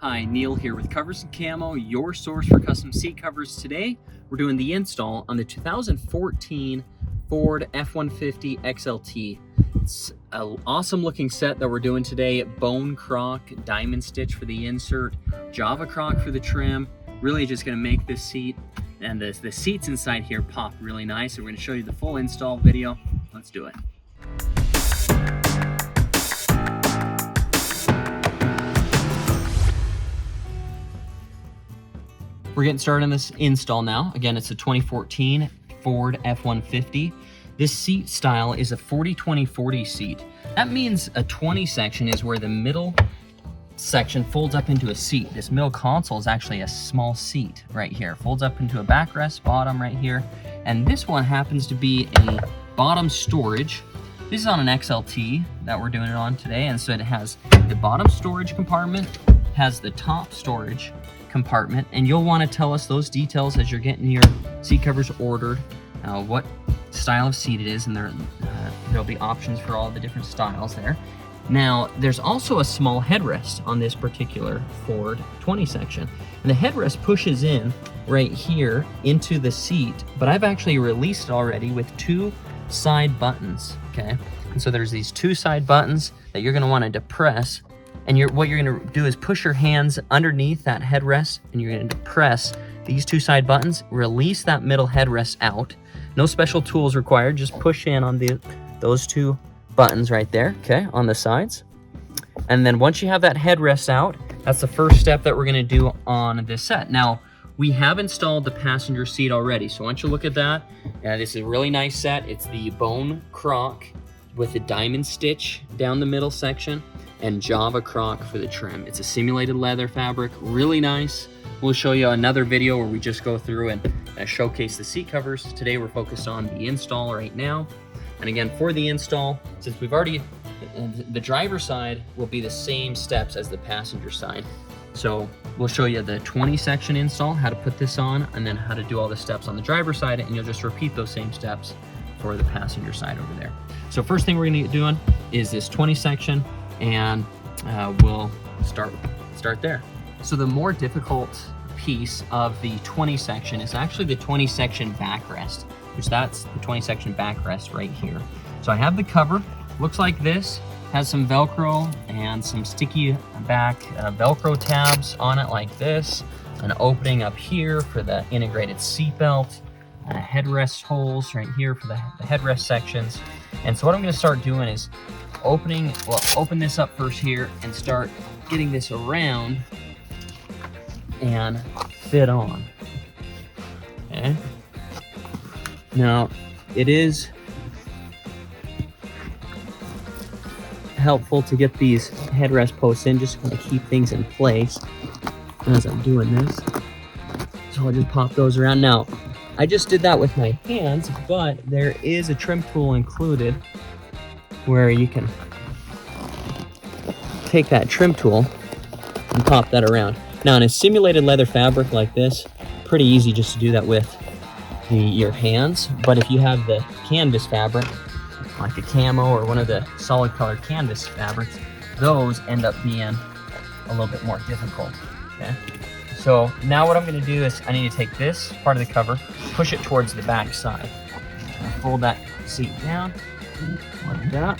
Hi, Neil here with Covers Camo, your source for custom seat covers. Today, we're doing the install on the 2014 Ford F-150 XLT. It's an awesome looking set that we're doing today. Bone croc, diamond stitch for the insert, Java croc for the trim. Really just gonna make this seat and the seats inside here pop really nice. And we're gonna show you the full install video. Let's do it. We're getting started on this install now. Again, it's a 2014 Ford F-150. This seat style is a 40-20-40 seat. That means a 20 section is where the middle section folds up into a seat. This middle console is actually a small seat right here. Folds up into a backrest bottom right here. And this one happens to be a bottom storage. This is on an XLT that we're doing it on today. And so it has the bottom storage compartment, has the top storage compartment, and you'll want to tell us those details as you're getting your seat covers ordered, what style of seat it is, and there'll be options for all the different styles there. Now, there's also a small headrest on this particular Ford 20 section, and the headrest pushes in right here into the seat, but I've actually released it already with two side buttons, okay? And so there's these two side buttons that you're going to want to depress. And what you're gonna do is push your hands underneath that headrest, and you're gonna depress these two side buttons, release that middle headrest out. No special tools required, just push in on those two buttons right there, okay, on the sides. And then once you have that headrest out, that's the first step that we're gonna do on this set. Now, we have installed the passenger seat already, so once you look at that, this is a really nice set. It's the bone croc with a diamond stitch down the middle section, and Java croc for the trim. It's a simulated leather fabric, really nice. We'll show you another video where we just go through and showcase the seat covers. Today we're focused on the install right now. And again, for the install, since we've already, the driver's side will be the same steps as the passenger side. So we'll show you the 20 section install, how to put this on, and then how to do all the steps on the driver's side, and you'll just repeat those same steps for the passenger side over there. So first thing we're gonna get doing is this 20 section, and we'll start there. So the more difficult piece of the 20 section is actually the 20 section backrest, which that's the 20 section backrest right here. So I have the cover, looks like this, has some Velcro and some sticky back Velcro tabs on it like this, an opening up here for the integrated seat belt, headrest holes right here for the headrest sections. And so what I'm gonna start doing is open this up first here and start getting this around and fit on, okay? Now, it is helpful to get these headrest posts in, just to kind of keep things in place as I'm doing this. So I'll just pop those around. Now, I just did that with my hands, but there is a trim tool included where you can take that trim tool and pop that around. Now, in a simulated leather fabric like this, pretty easy just to do that with your hands. But if you have the canvas fabric, like the camo or one of the solid colored canvas fabrics, those end up being a little bit more difficult, okay? So now what I'm gonna do is I need to take this part of the cover, push it towards the back side. Fold that seat down, like that.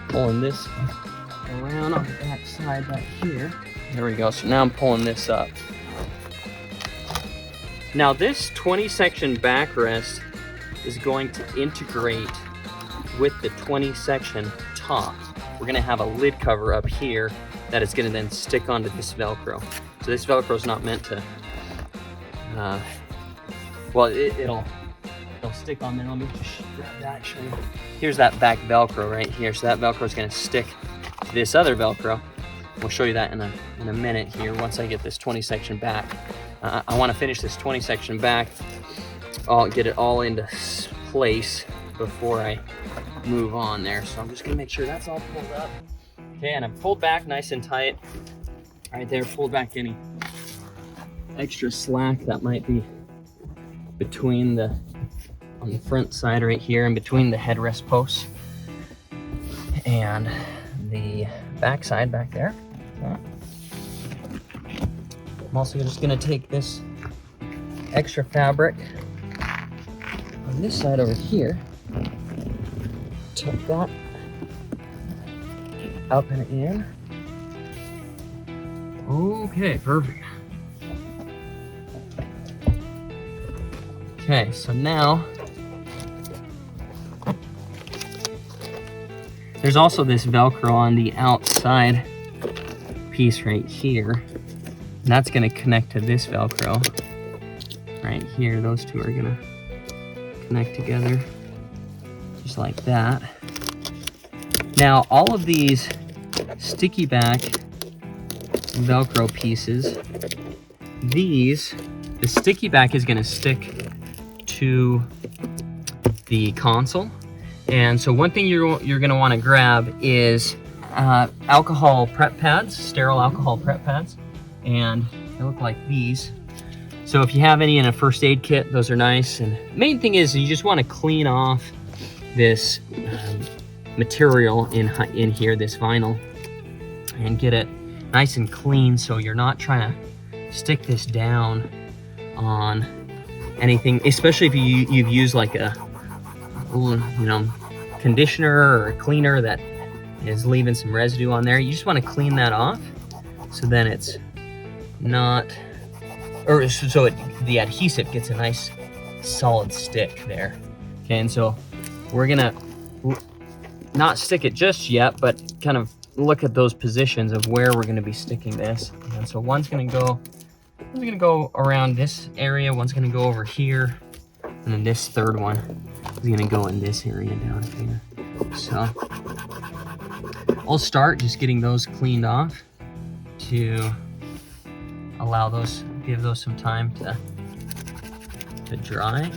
Pulling this around on the back side back here. There we go, so now I'm pulling this up. Now this 20 section backrest is going to integrate with the 20 section top. We're gonna have a lid cover up here that is gonna then stick onto this Velcro. So this Velcro is not meant to, well, it'll stick on there. Let me just grab that, show you. Here's that back Velcro right here. So that Velcro is gonna stick to this other Velcro. We'll show you that in a minute here once I get this 20 section back. I wanna finish this 20 section back. I'll get it all into place before I move on there. So I'm just gonna make sure that's all pulled up. Okay, and I'm pulled back nice and tight. Right there, pulled back any extra slack that might be between on the front side right here and between the headrest posts. and the back side back there. I'm also just gonna take this extra fabric on this side over here, tuck that up and in. Okay, perfect. Okay, so now there's also this Velcro on the outside piece right here. And that's gonna connect to this Velcro right here. Those two are gonna connect together just like that. Now, all of these sticky back Velcro pieces, the sticky back is gonna stick to the console. And so one thing you're gonna wanna grab is alcohol prep pads, sterile alcohol prep pads. And they look like these. So if you have any in a first aid kit, those are nice. And main thing is you just wanna clean off this material in here, this vinyl, and get it nice and clean so you're not trying to stick this down on anything, especially if you've used like a, you know, conditioner or a cleaner that is leaving some residue on there. You just want to clean that off so then it's not, or so the adhesive gets a nice solid stick there. Okay, and so we're gonna not stick it just yet, but kind of look at those positions of where we're gonna be sticking this. And so one's gonna go around this area, one's gonna go over here, and then this third one is gonna go in this area down here. So I'll start just getting those cleaned off to allow those, give those some time to dry.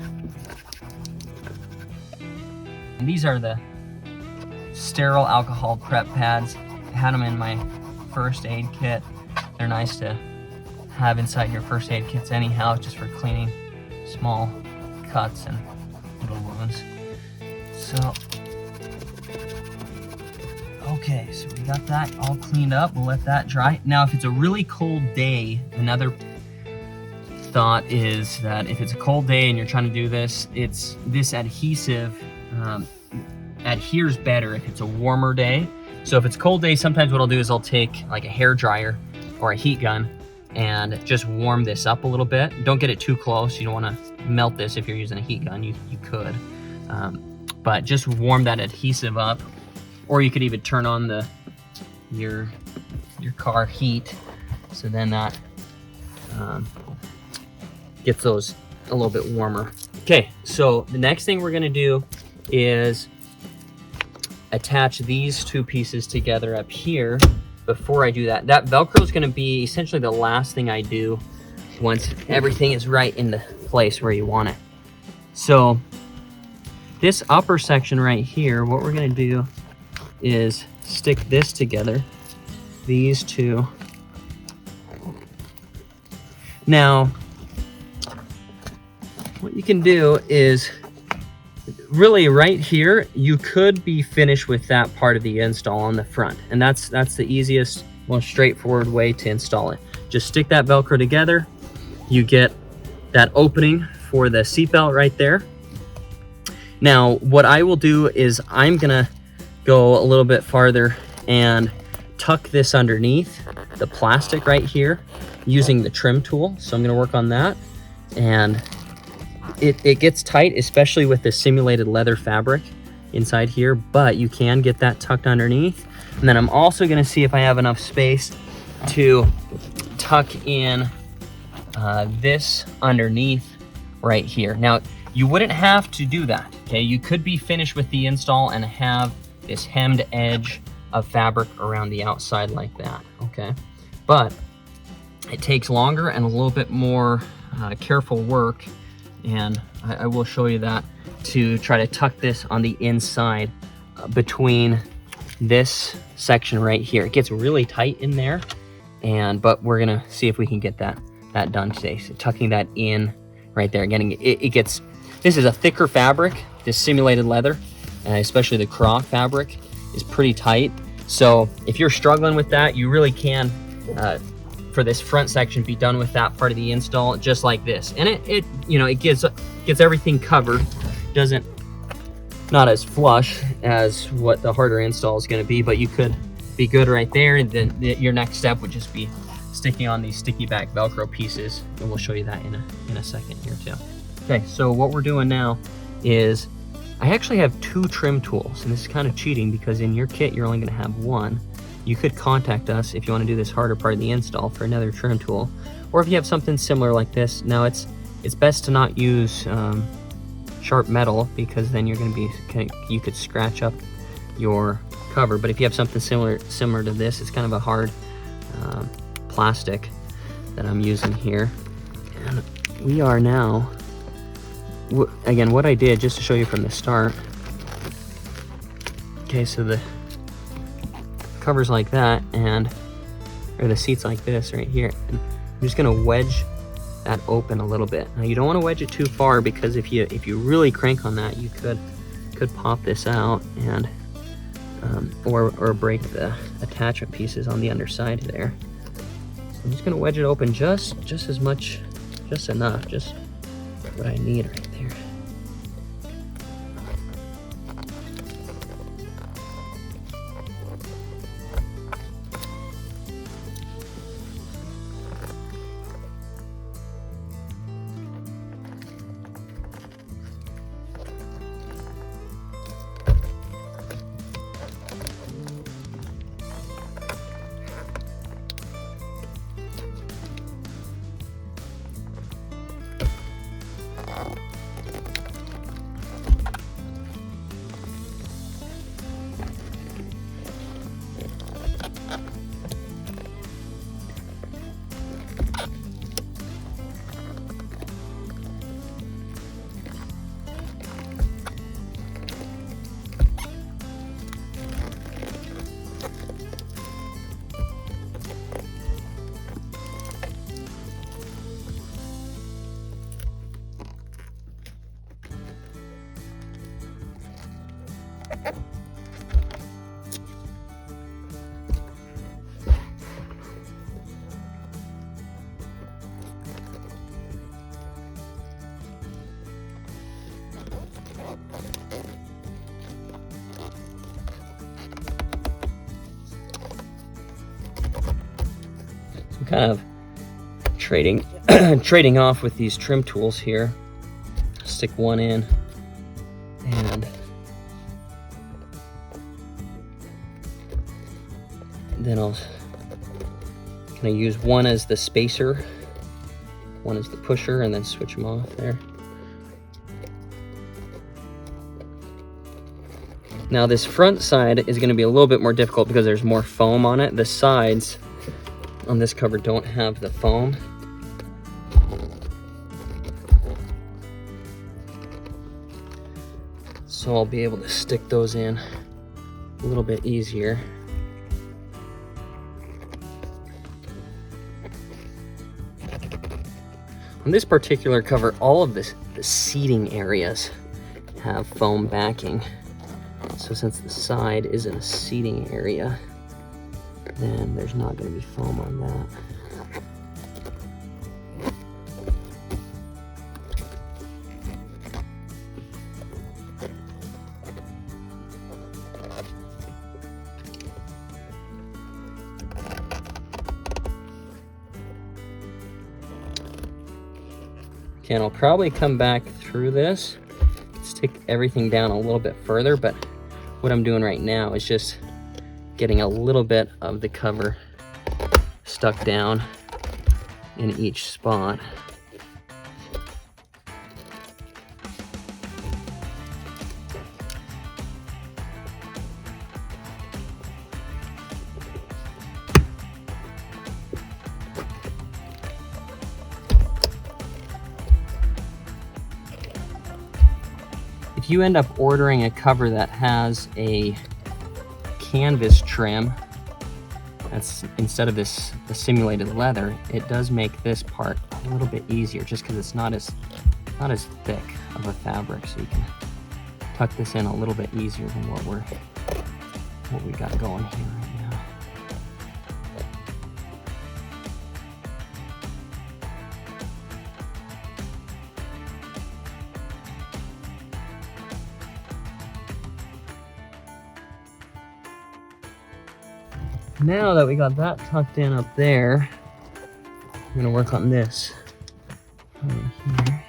And these are the sterile alcohol prep pads. I had them in my first aid kit. They're nice to have inside your first aid kits anyhow, just for cleaning small cuts and little wounds. So, okay, so we got that all cleaned up. We'll let that dry. Now, if it's a really cold day, another thought is that if it's a cold day and you're trying to do this, this adhesive adheres better if it's a warmer day. So if it's a cold day, sometimes what I'll do is I'll take like a hair dryer or a heat gun and just warm this up a little bit. Don't get it too close. You don't want to melt this if you're using a heat gun. You could, but just warm that adhesive up. Or you could even turn on your car heat, so then that gets those a little bit warmer. Okay, so the next thing we're gonna do is attach these two pieces together up here. Before I do that, that Velcro is gonna be essentially the last thing I do once everything is right in the place where you want it. So this upper section right here, what we're gonna do is stick this together, these two. Now, what you can do is really right here, you could be finished with that part of the install on the front. And that's the easiest, most straightforward way to install it. Just stick that Velcro together. You get that opening for the seatbelt right there. Now, what I will do is I'm gonna go a little bit farther and tuck this underneath the plastic right here using the trim tool. So I'm gonna work on that. And it gets tight, especially with the simulated leather fabric inside here, but you can get that tucked underneath. And then I'm also gonna see if I have enough space to tuck in this underneath right here. Now, you wouldn't have to do that, okay? You could be finished with the install and have this hemmed edge of fabric around the outside like that, okay? But it takes longer and a little bit more careful work, and I will show you that, to try to tuck this on the inside between this section right here. It gets really tight in there, but we're gonna see if we can get that done today. So tucking that in right there, getting it gets, this is a thicker fabric, this simulated leather, especially the craw fabric, is pretty tight. So if you're struggling with that, you really can, for this front section, be done with that part of the install just like this. And it you know, it gets everything covered. Not as flush as what the harder install is going to be, but you could be good right there. And then your next step would just be sticking on these sticky back Velcro pieces, and we'll show you that in a second here too. Okay, so what we're doing now is I actually have 2 trim tools, and this is kind of cheating because in your kit you're only going to have 1. You could contact us if you want to do this harder part of the install for another trim tool, or if you have something similar like this. Now it's best to not use sharp metal, because then you're going to be, you could scratch up your cover. But if you have something similar to this, it's kind of a hard plastic that I'm using here. And we are now, again, what I did just to show you from the start. Okay, so the cover's like that, or the seat's like this right here. And I'm just gonna wedge that open a little bit. Now you don't want to wedge it too far, because if you really crank on that, you could pop this out and or break the attachment pieces on the underside there. So I'm just gonna wedge it open just as much, just enough, just what I need right there. I'm kind of trading off with these trim tools here. Stick one in, and then I'll kind of use one as the spacer, one as the pusher, and then switch them off there. Now this front side is going to be a little bit more difficult because there's more foam on it. The sides on this cover don't have the foam. So I'll be able to stick those in a little bit easier. On this particular cover, all of the seating areas have foam backing. So since the side isn't a seating area, then there's not going to be foam on that. Okay, and I'll probably come back through this, stick everything down a little bit further, but what I'm doing right now is just getting a little bit of the cover stuck down in each spot. If you end up ordering a cover that has a canvas trim, that's instead of the simulated leather, it does make this part a little bit easier, just because it's not as thick of a fabric, so you can tuck this in a little bit easier than what we're what we got going here right now. Now that we got that tucked in up there, I'm gonna work on this right here.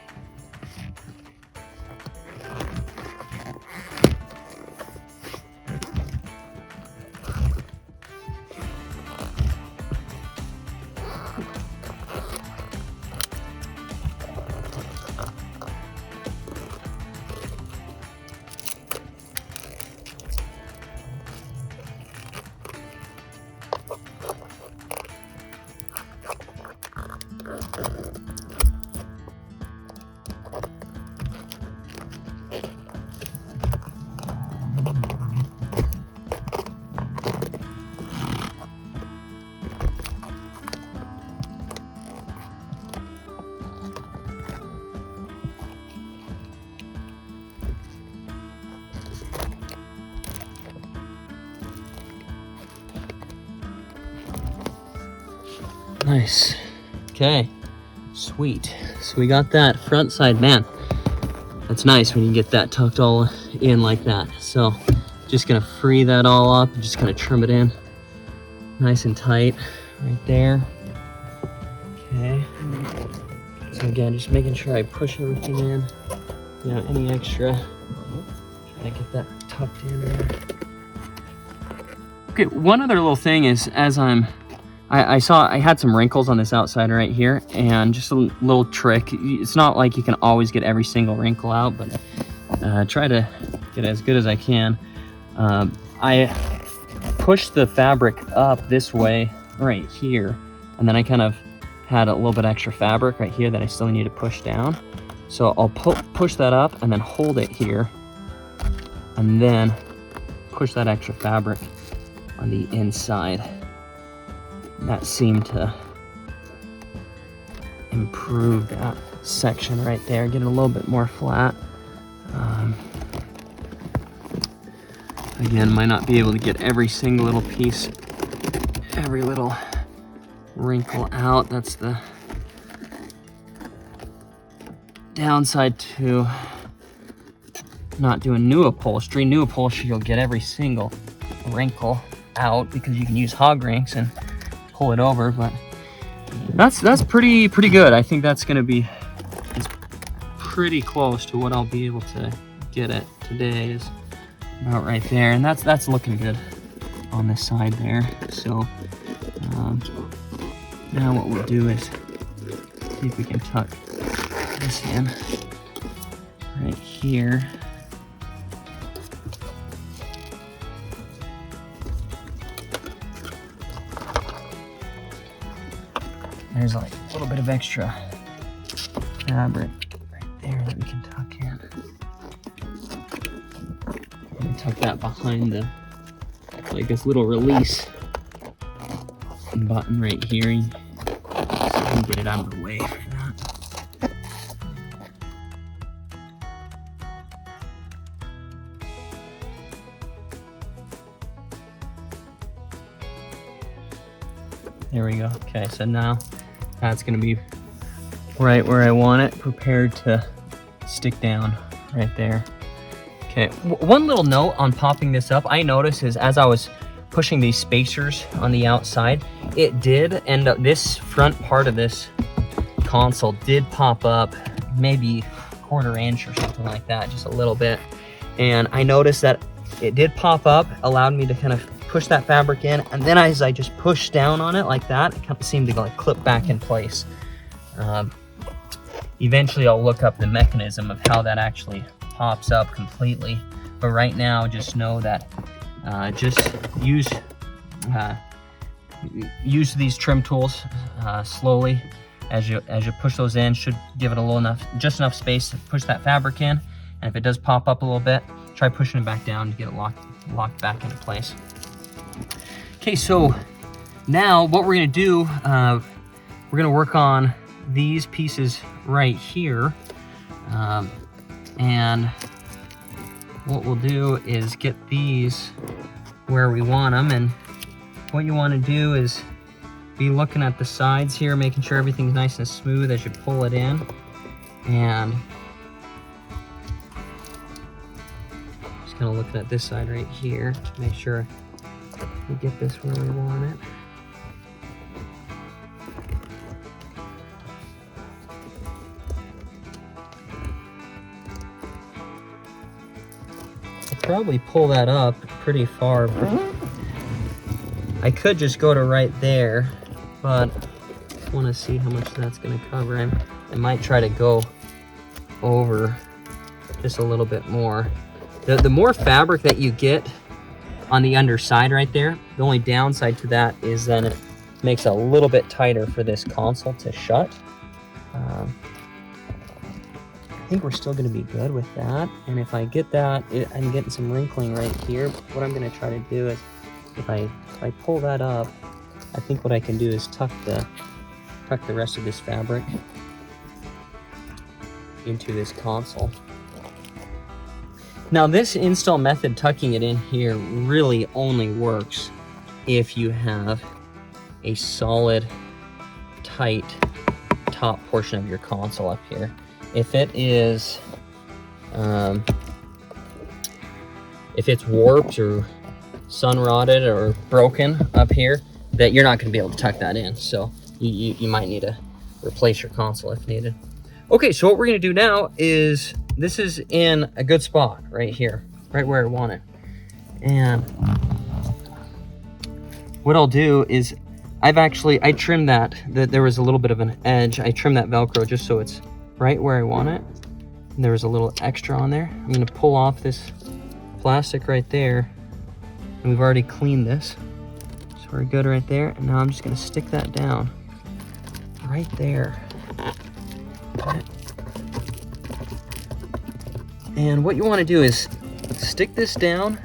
Nice. Okay, sweet. So we got that front side, man. That's nice when you get that tucked all in like that. So just gonna free that all up and just kind of trim it in nice and tight right there. Okay. So again, just making sure I push everything in. You know, any extra, try to get that tucked in there. Okay, one other little thing is, as I saw I had some wrinkles on this outside right here, and just a little trick. It's not like you can always get every single wrinkle out, but try to get as good as I can. I pushed the fabric up this way right here, and then I kind of had a little bit extra fabric right here that I still need to push down. So I'll push that up and then hold it here, and then push that extra fabric on the inside. That seemed to improve that section right there, get it a little bit more flat. Again, might not be able to get every single little piece, every little wrinkle out. That's the downside to not doing new upholstery. New upholstery, you'll get every single wrinkle out because you can use hog rinks and pull it over, but that's pretty good. I think that's gonna be, it's pretty close to what I'll be able to get it today, is about right there, and that's looking good on this side there. So now what we'll do is see if we can tuck this in right here. There's like a little bit of extra fabric right there that we can tuck in. And tuck that behind the, like this little release button right here. So you can get it out of the way for that. There we go. Okay, so now that's gonna be right where I want it, prepared to stick down right there. Okay, one little note on popping this up, I noticed is as I was pushing these spacers on the outside, it did end up, this front part of this console did pop up maybe a 1/4 inch or something like that, just a little bit. And I noticed that it did pop up, allowed me to kind of push that fabric in, and then as I just pushed down on it like that, it kind of seemed to like clip back in place. Eventually I'll look up the mechanism of how that actually pops up completely, but right now just know that just use these trim tools slowly as you push those in. Should give it a little enough, just enough space to push that fabric in, and if it does pop up a little bit, try pushing it back down to get it locked back into place. Okay, so now what we're gonna do, we're gonna work on these pieces right here, and what we'll do is get these where we want them. And what you want to do is be looking at the sides here, making sure everything's nice and smooth as you pull it in. And just kind of looking at this side right here to make sure we get this where we want it. I'll probably pull that up pretty far. I could just go to right there, but I want to see how much that's going to cover. I might try to go over just a little bit more. The more fabric that you get on the underside right there, the only downside to that is then it makes it a little bit tighter for this console to shut. I think we're still going to be good with that. And if I get that, I'm getting some wrinkling right here. What I'm going to try to do is, if I pull that up, I think what I can do is tuck the rest of this fabric into this console. Now this install method, tucking it in here, really only works if you have a solid, tight top portion of your console up here. If it is, if it's warped or sun rotted or broken up here, that you're not going to be able to tuck that in. So you might need to replace your console if needed. Okay, so what we're going to do now is, this is in a good spot right here, right where I want it. And what I'll do is, I trimmed that there was a little bit of an edge. I trimmed that Velcro just so it's right where I want it. And there was a little extra on there. I'm going to pull off this plastic right there. And we've already cleaned this. So we're good right there. And now I'm just going to stick that down right there. Okay. And what you want to do is stick this down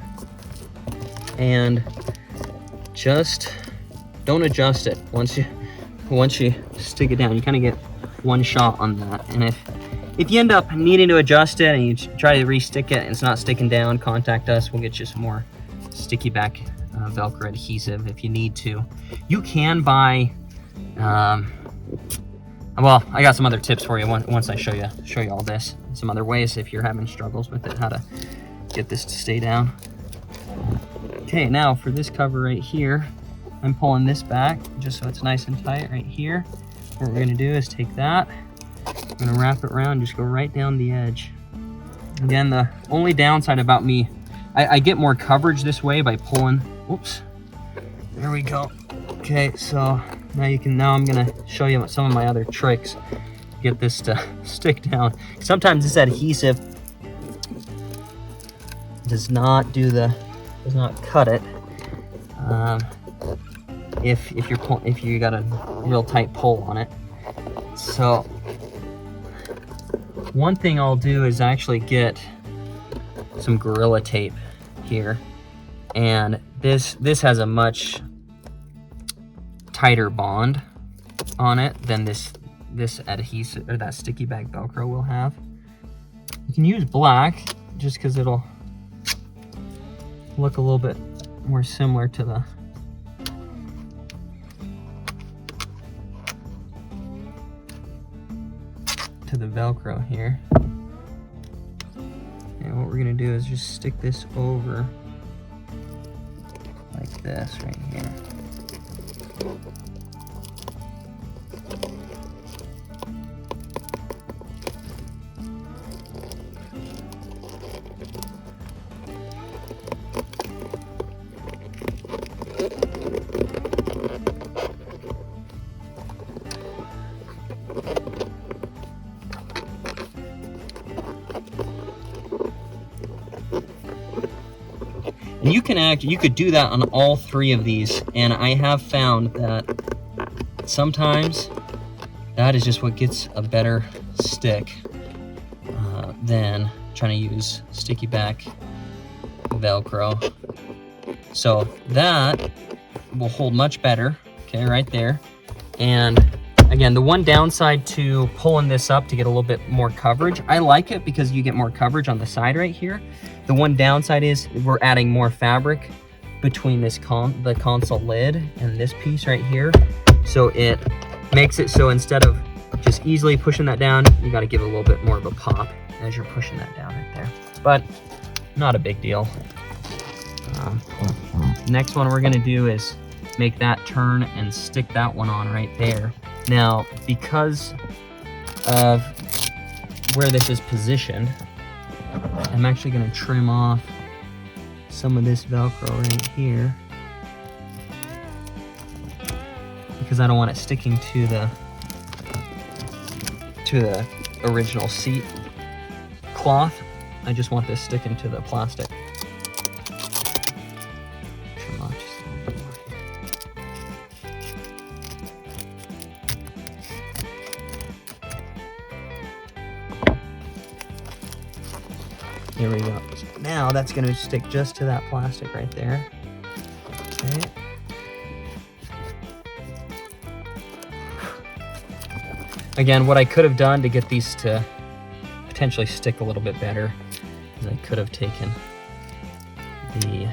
and just don't adjust it. Once you stick it down, you kind of get one shot on that. And if you end up needing to adjust it and you try to re-stick it and it's not sticking down, contact us. We'll get you some more sticky back Velcro adhesive if you need to. You can buy, well, I got some other tips for you once I show you all this. Some other ways if you're having struggles with it, how to get this to stay down. Okay, now for this cover right here, I'm pulling this back just so it's nice and tight right here. What we're gonna do is take that, I'm gonna wrap it around, just go right down the edge. Again, the only downside about me, I get more coverage this way by pulling, whoops, there we go. Okay, so now I'm gonna show you some of my other tricks. Get this to stick down. Sometimes this adhesive does not cut it. If you got a real tight pull on it. So one thing I'll do is actually get some Gorilla Tape here, and this has a much tighter bond on it than this adhesive or that sticky back Velcro will have. You can use black just because it'll look a little bit more similar to the Velcro here. And what we're gonna do is just stick this over like this right here. And you could do that on all three of these, and I have found that sometimes that is just what gets a better stick than trying to use sticky back Velcro. So that will hold much better, okay, right there. And again, the one downside to pulling this up to get a little bit more coverage, I like it because you get more coverage on the side right here. The one downside is we're adding more fabric between this the console lid and this piece right here. So it makes it so instead of just easily pushing that down, you got to give it a little bit more of a pop as you're pushing that down right there. But not a big deal. Next one we're going to do is make that turn and stick that one on right there. Now, because of where this is positioned, I'm actually going to trim off some of this Velcro right here because I don't want it sticking to the original seat cloth. I just want this sticking to the plastic. Trim off just a little bit more here. There we go. Now that's going to stick just to that plastic right there. Okay. Again, what I could have done to get these to potentially stick a little bit better is I could have taken the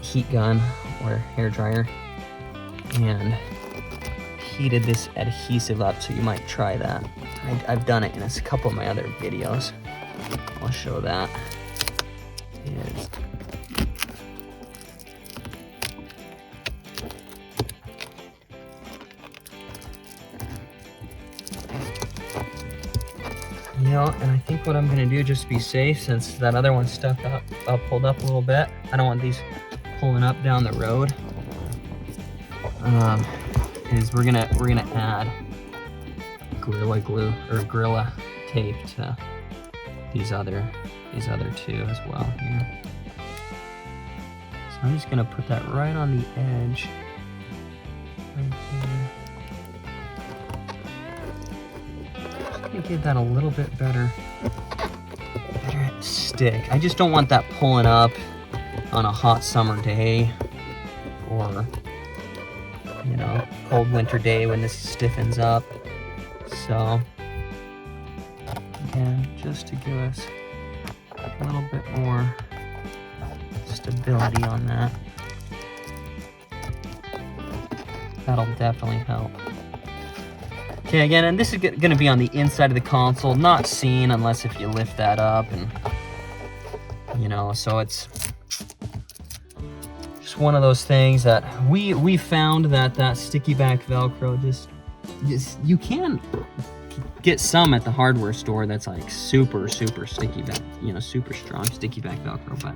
heat gun or hair dryer and heated this adhesive up, so you might try that. I've done it in a couple of my other videos. I'll show that. You know, and I think what I'm gonna do, just to be safe, since that other one's stuck up, pulled up a little bit, I don't want these pulling up down the road, is we're gonna add Gorilla Glue or Gorilla Tape to these other two as well here. So I'm just gonna put that right on the edge, right there. Just gonna give that a little bit better stick. I just don't want that pulling up on a hot summer day or, you know, cold winter day when this stiffens up. So, again, just to give us a little bit more stability on that. That'll definitely help. Okay, again, and this is going to be on the inside of the console, not seen unless if you lift that up, and, you know, so it's just one of those things that we found that sticky back Velcro just you can get some at the hardware store that's like super sticky back, you know, super strong sticky back Velcro, but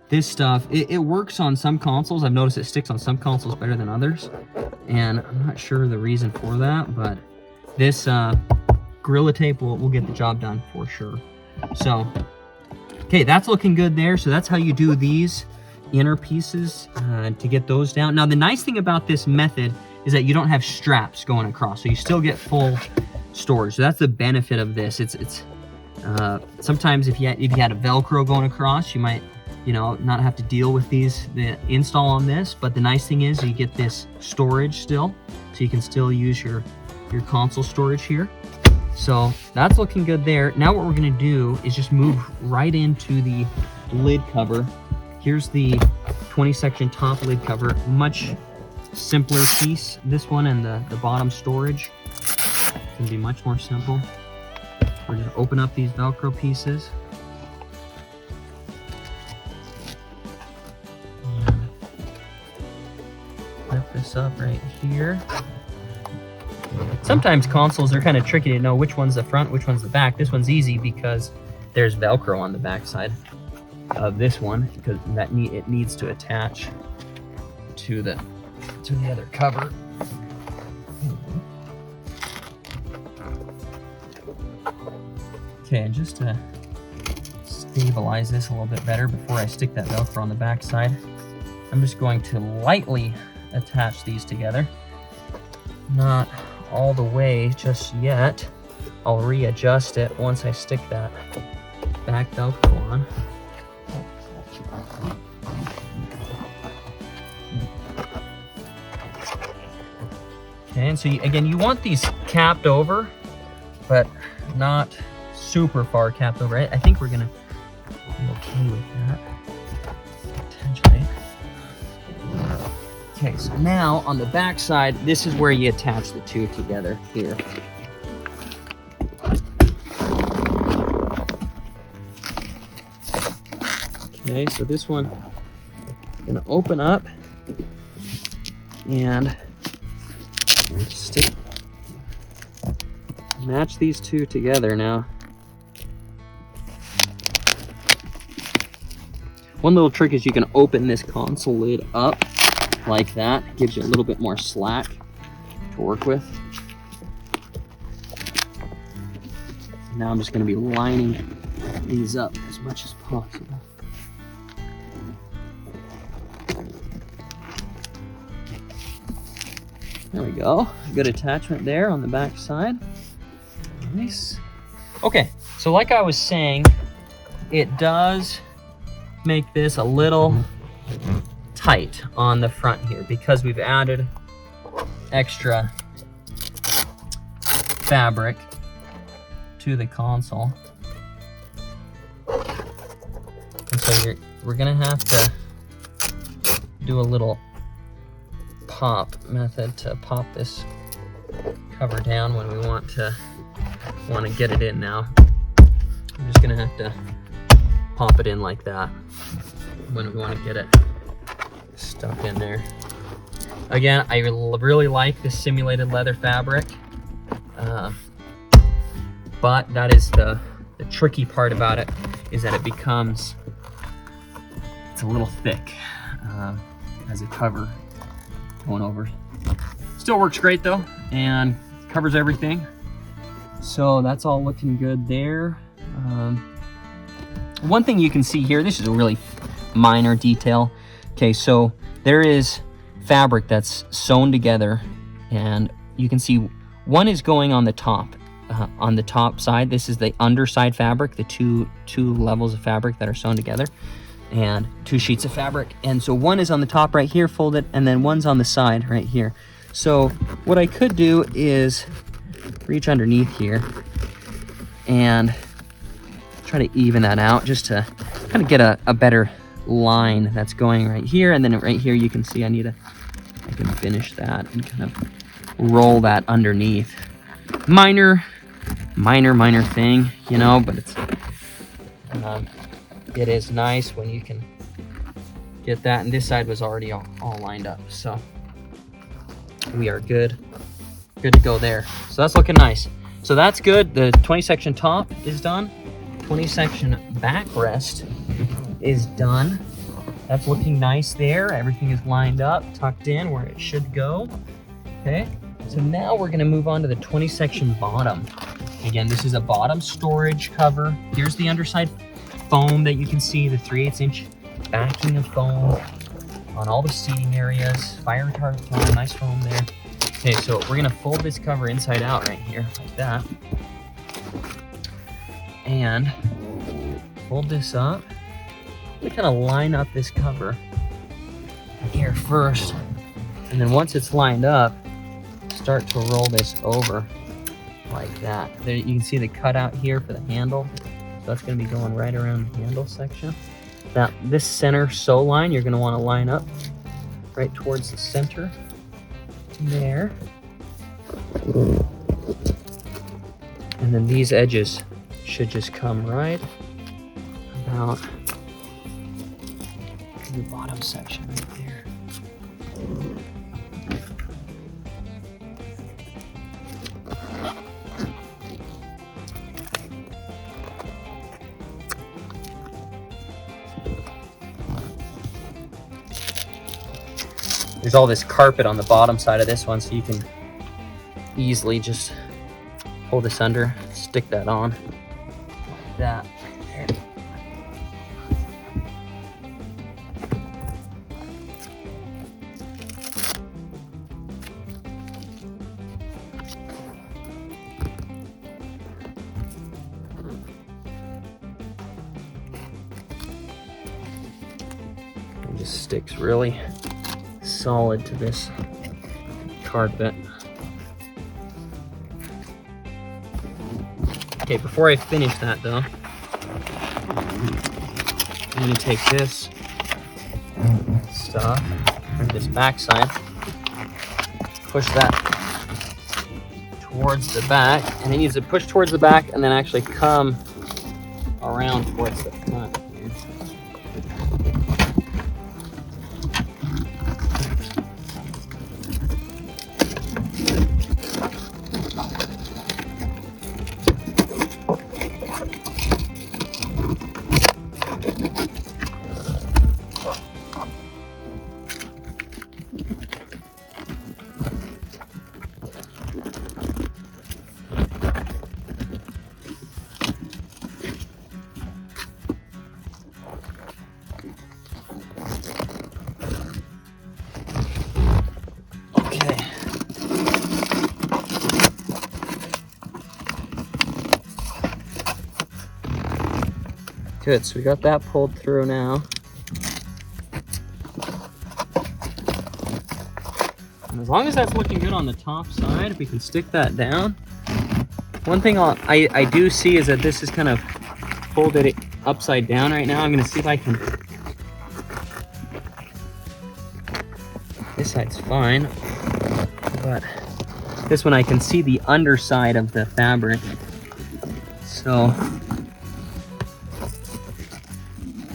this stuff, it works on some consoles. I've noticed it sticks on some consoles better than others, and I'm not sure the reason for that, but this Gorilla Tape will get the job done for sure. So, okay, that's looking good there. So that's how you do these inner pieces to get those down. Now, the nice thing about this method is that you don't have straps going across, so you still get full storage. So that's the benefit of this. It's sometimes if you had a Velcro going across, you might, you know, not have to deal with the install on this. But the nice thing is you get this storage still, so you can still use your console storage here. So that's looking good there. Now what we're gonna do is just move right into the lid cover. Here's the 20 section top lid cover, much simpler piece. This one and the bottom storage can be much more simple. We're just open up these Velcro pieces. And lift this up right here. Sometimes consoles are kind of tricky to know which one's the front, which one's the back. This one's easy because there's Velcro on the back side of this one, because it needs to attach to the other cover. Okay, and just to stabilize this a little bit better before I stick that Velcro on the back side, I'm just going to lightly attach these together. Not all the way just yet. I'll readjust it once I stick that back Velcro on. Okay, and so again, you want these capped over, but not super far capped over. I think we're gonna be okay with that, potentially. Okay, so now on the back side, this is where you attach the two together here. Okay, so this one is gonna open up and match these two together now. One little trick is you can open this console lid up like that. Gives you a little bit more slack to work with. Now I'm just going to be lining these up as much as possible. There we go. Good attachment there on the back side. Nice. Okay, so like I was saying, it does make this a little tight on the front here because we've added extra fabric to the console. And so we're gonna have to do a little pop method to pop this cover down when we want to get it in now. I'm just gonna have to pop it in like that when we want to get it stuck in there. Again, I really like this simulated leather fabric, but that is the tricky part about it, is that it's a little thick as a cover going over. Still works great though, and covers everything. So that's all looking good there. One thing you can see here, this is a really minor detail. Okay, so there is fabric that's sewn together, and you can see one is going on the top side. This is the underside fabric, the two levels of fabric that are sewn together, and two sheets of fabric. And so one is on the top right here folded, and then one's on the side right here. So what I could do is reach underneath here and try to even that out, just to kind of get a better line that's going right here. And then right here you can see I can finish that and kind of roll that underneath. Minor thing, you know, but it is nice when you can get that. And this side was already all lined up, so we are good to go there. So that's looking nice. So that's good. The 20 section top is done. 20 section backrest is done. That's looking nice there. Everything is lined up, tucked in where it should go. Okay, so now we're gonna move on to the 20 section bottom. Again, this is a bottom storage cover. Here's the underside foam that you can see, the 3/8 inch backing of foam on all the seating areas. Fire retardant foam, nice foam there. Okay, so we're gonna fold this cover inside out right here, like that. And fold this up. We kind of line up this cover here first. And then once it's lined up, start to roll this over like that. There, you can see the cutout here for the handle. So that's gonna be going right around the handle section. Now, this center sew line, you're gonna wanna line up right towards the center there. And then these edges should just come right about the bottom section right there. There's all this carpet on the bottom side of this one, so you can easily just pull this under, stick that on like that. It just sticks really solid to this carpet. Okay, before I finish that though, I'm gonna take this stuff, this backside, push that towards the back, and it needs to push towards the back and then actually come around towards the front here. Good, so we got that pulled through now. And as long as that's looking good on the top side, we can stick that down. One thing I do see is that this is kind of folded upside down right now. I'm gonna see if I can. This side's fine, but this one I can see the underside of the fabric. So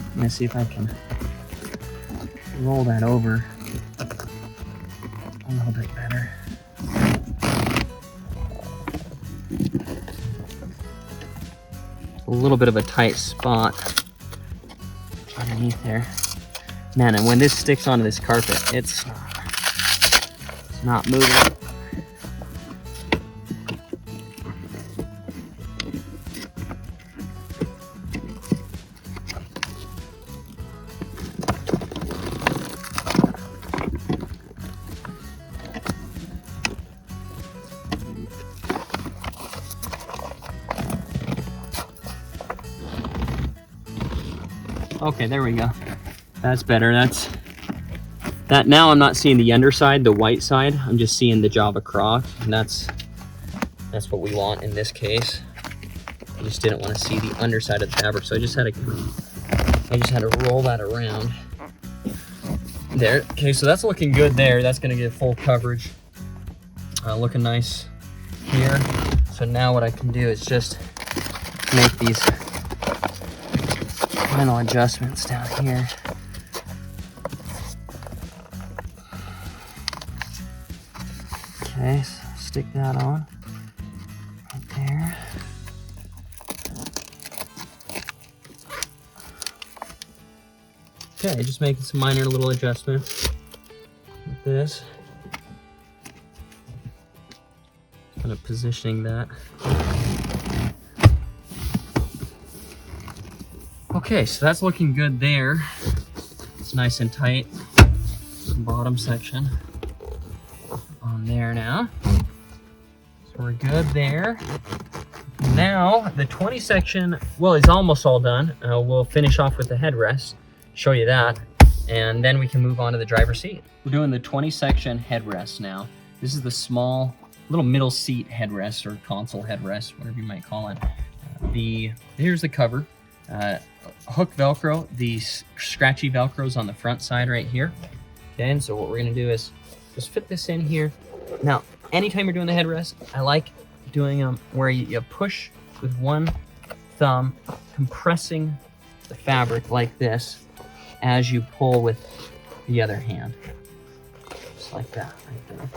I'm gonna see if I can roll that over a little bit better. A little bit of a tight spot underneath there. Man, and when this sticks onto this carpet, it's not moving. Okay, there we go. That's better. That now I'm not seeing the underside, the white side. I'm just seeing the Java croc, and that's what we want in this case. I just didn't want to see the underside of the fabric, so I just had to roll that around. There. Okay, so that's looking good there. That's going to get full coverage. Looking nice here. So now what I can do is just make these final adjustments down here. Okay, so stick that on right there. Okay, just making some minor little adjustments with this. Kind of positioning that. Okay, so that's looking good there. It's nice and tight. Bottom section on there now. So we're good there. Now the 20 section, well, it's almost all done. We'll finish off with the headrest, show you that, and then we can move on to the driver's seat. We're doing the 20 section headrest now. This is the small little middle seat headrest or console headrest, whatever you might call it. Here's the cover. Hook Velcro, the scratchy Velcro's on the front side right here. Okay, and so what we're gonna do is just fit this in here. Now, anytime you're doing the headrest, I like doing them where you push with one thumb, compressing the fabric like this as you pull with the other hand. Just like that right there.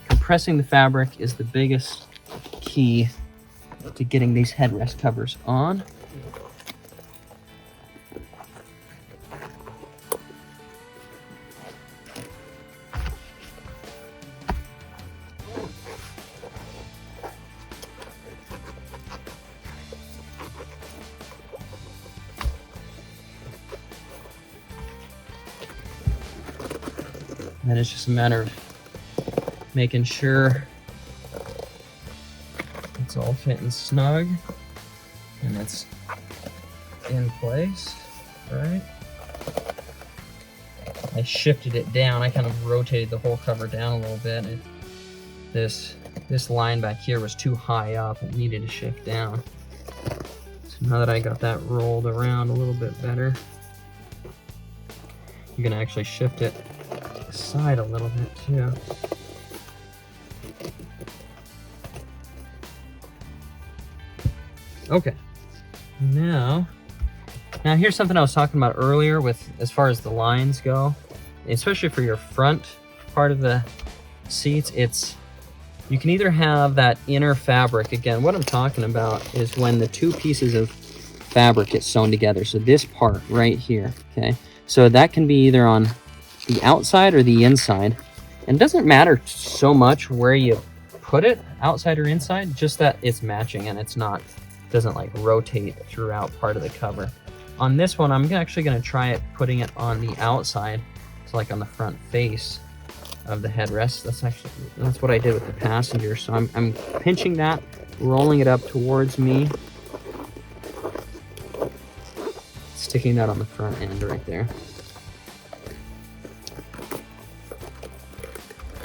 Compressing the fabric is the biggest key to getting these headrest covers on. And then it's just a matter of making sure it's all fitting snug and it's in place, right? I shifted it down. I kind of rotated the whole cover down a little bit. This line back here was too high up. It needed to shift down. So Now that I got that rolled around a little bit better, I'm gonna actually shift it to the side a little bit too. Okay, now here's something I was talking about earlier with as far as the lines go, especially for your front part of the seats. You can either have that inner fabric. Again, what I'm talking about is when the two pieces of fabric get sewn together. So this part right here, okay? So that can be either on the outside or the inside. And it doesn't matter so much where you put it, outside or inside, just that it's matching and doesn't like rotate throughout part of the cover. On this one, I'm actually gonna try putting it on the outside, so like on the front face of the headrest. That's what I did with the passenger. So I'm pinching that, rolling it up towards me, sticking that on the front end right there.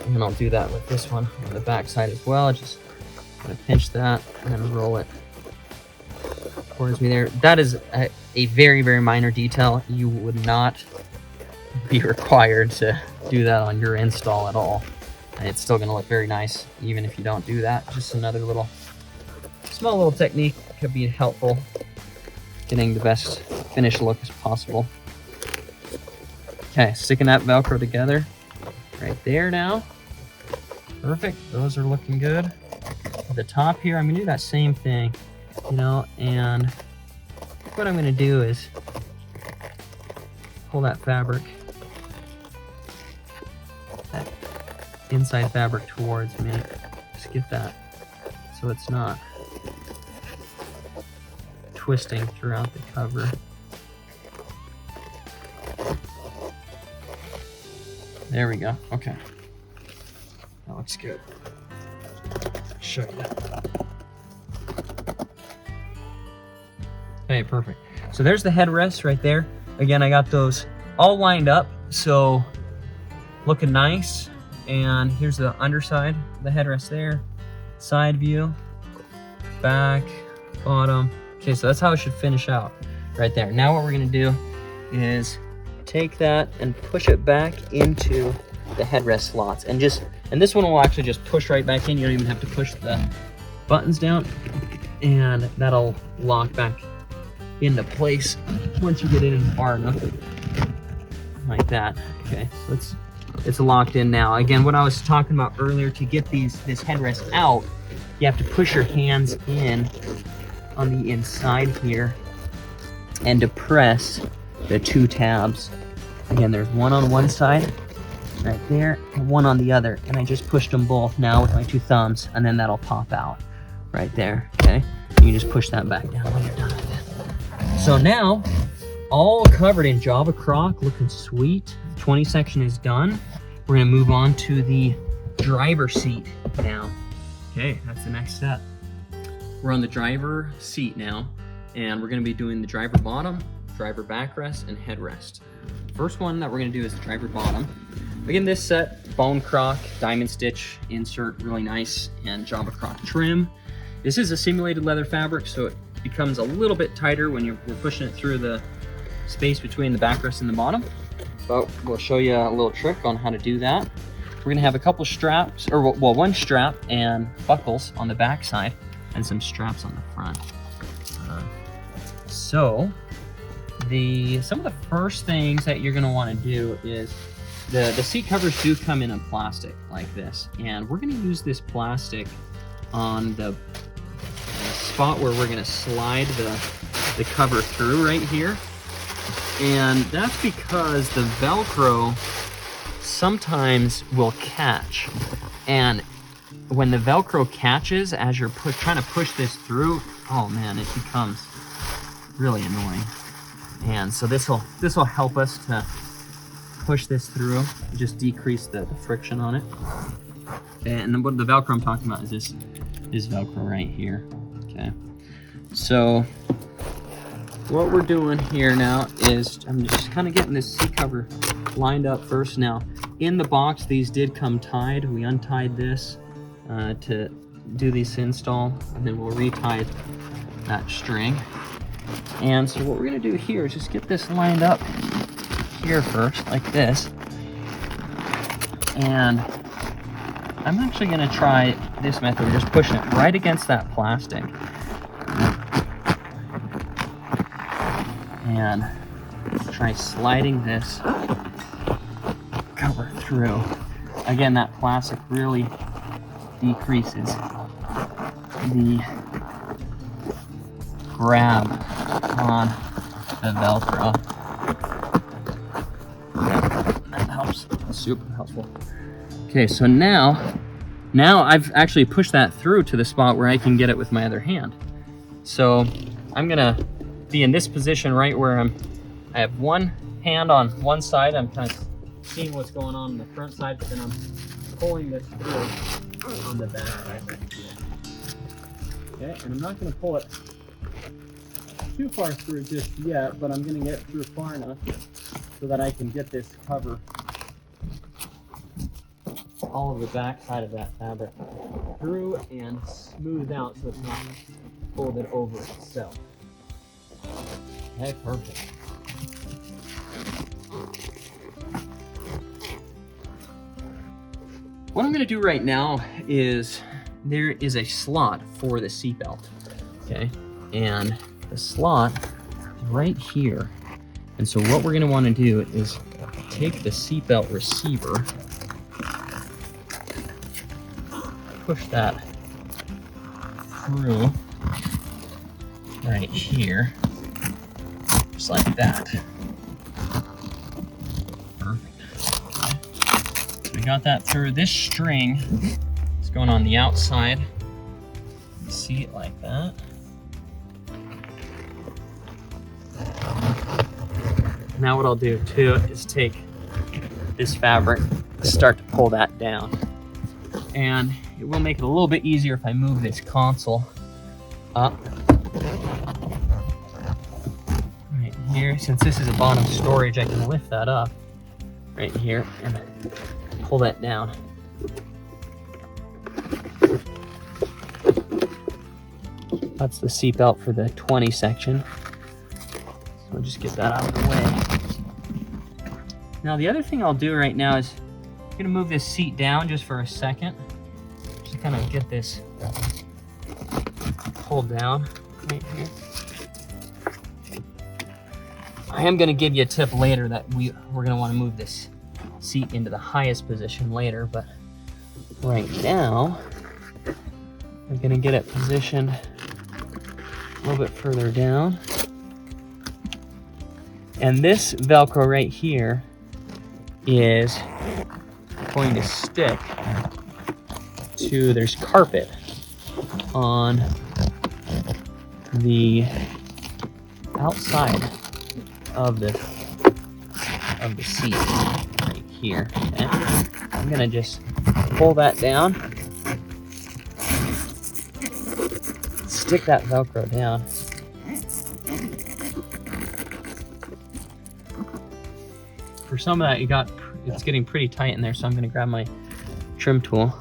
And I'll do that with this one on the back side as well. Just gonna pinch that and then roll it towards me there. That is a very, very minor detail. You would not be required to do that on your install at all. It's still going to look very nice even if you don't do that. Just another small little technique could be helpful getting the best finished look as possible. Okay, sticking that Velcro together right there now. Perfect, those are looking good. At the top here, I'm going to do that same thing, and what I'm going to do is pull that fabric, that inside fabric towards me. Just get that so it's not twisting throughout the cover. There we go. Okay. That looks good. Show you. Okay, perfect. So there's the headrest right there. Again, I got those all lined up, so looking nice. And here's the underside, the headrest there, side view, back, bottom. Okay, so that's how it should finish out right there. Now what we're gonna do is take that and push it back into the headrest slots, and this one will actually just push right back in. You don't even have to push the buttons down, and that'll lock back into place once you get it in far enough, like that. Okay, so it's locked in now. Again, what I was talking about earlier, to get this headrest out, you have to push your hands in on the inside here and depress the two tabs. Again, there's one on one side right there and one on the other, and I just pushed them both now with my two thumbs, and then that'll pop out right there. Okay, you just push that back down when you're done with it. So now, all covered in Java Croc, looking sweet. 20 section is done. We're gonna move on to the driver seat now. Okay, that's the next step. We're on the driver seat now, and we're gonna be doing the driver bottom, driver backrest, and headrest. First one that we're gonna do is the driver bottom. Again, this set, bone croc, diamond stitch insert, really nice, and Java Croc trim. This is a simulated leather fabric, so it becomes a little bit tighter when we're pushing it through the space between the backrest and the bottom. But we'll show you a little trick on how to do that. We're gonna have a couple straps, or well, one strap and buckles on the back side, and some straps on the front. So some of the first things that you're gonna wanna do is, the seat covers do come in a plastic like this, and we're gonna use this plastic on the spot where we're gonna slide the cover through right here. And that's because the Velcro sometimes will catch, and when the Velcro catches as you're trying to push this through, oh man, it becomes really annoying. And so this will help us to push this through, just decrease the friction on it. And then what the Velcro I'm talking about is this Velcro right here. Okay, so what we're doing here now is I'm just kind of getting this seat cover lined up first. Now, in the box, these did come tied. We untied this to do this install, and then we'll retie that string. And so what we're gonna do here is just get this lined up here first, like this. And I'm actually gonna try this method of just pushing it right against that plastic. And try sliding this cover through. Again, that plastic really decreases the grab on the Velcro. That helps, that's super helpful. Okay, so now I've actually pushed that through to the spot where I can get it with my other hand. So I'm gonna be in this position right where I have one hand on one side. I'm kind of seeing what's going on the front side, but then I'm pulling this through on the back side right here. Okay, and I'm not gonna pull it too far through just yet, but I'm going to get through far enough so that I can get this cover all of the back side of that fabric through and smooth out so it's not folded over itself. Okay, perfect. What I'm going to do right now is there is a slot for the seatbelt, okay, and the slot is right here. And so what we're going to want to do is take the seatbelt receiver, push that through right here, just like that. Perfect. So we got that through. This string is going on the outside. See it like that. Now what I'll do too is take this fabric, start to pull that down. And it will make it a little bit easier if I move this console up. Right here, since this is a bottom storage, I can lift that up right here and pull that down. That's the seatbelt for the 20 section. So I'll just get that out of the way. Now the other thing I'll do right now is I'm gonna move this seat down just for a second. Just to kind of get this pulled down right here. I am gonna give you a tip later that we're gonna wanna move this seat into the highest position later, but right now, we're gonna get it positioned a little bit further down. And this Velcro right here is going to stick to, there's carpet on the outside of the seat right here. Okay? I'm gonna just pull that down, stick that Velcro down. For some of that, it's getting pretty tight in there, so I'm gonna grab my trim tool,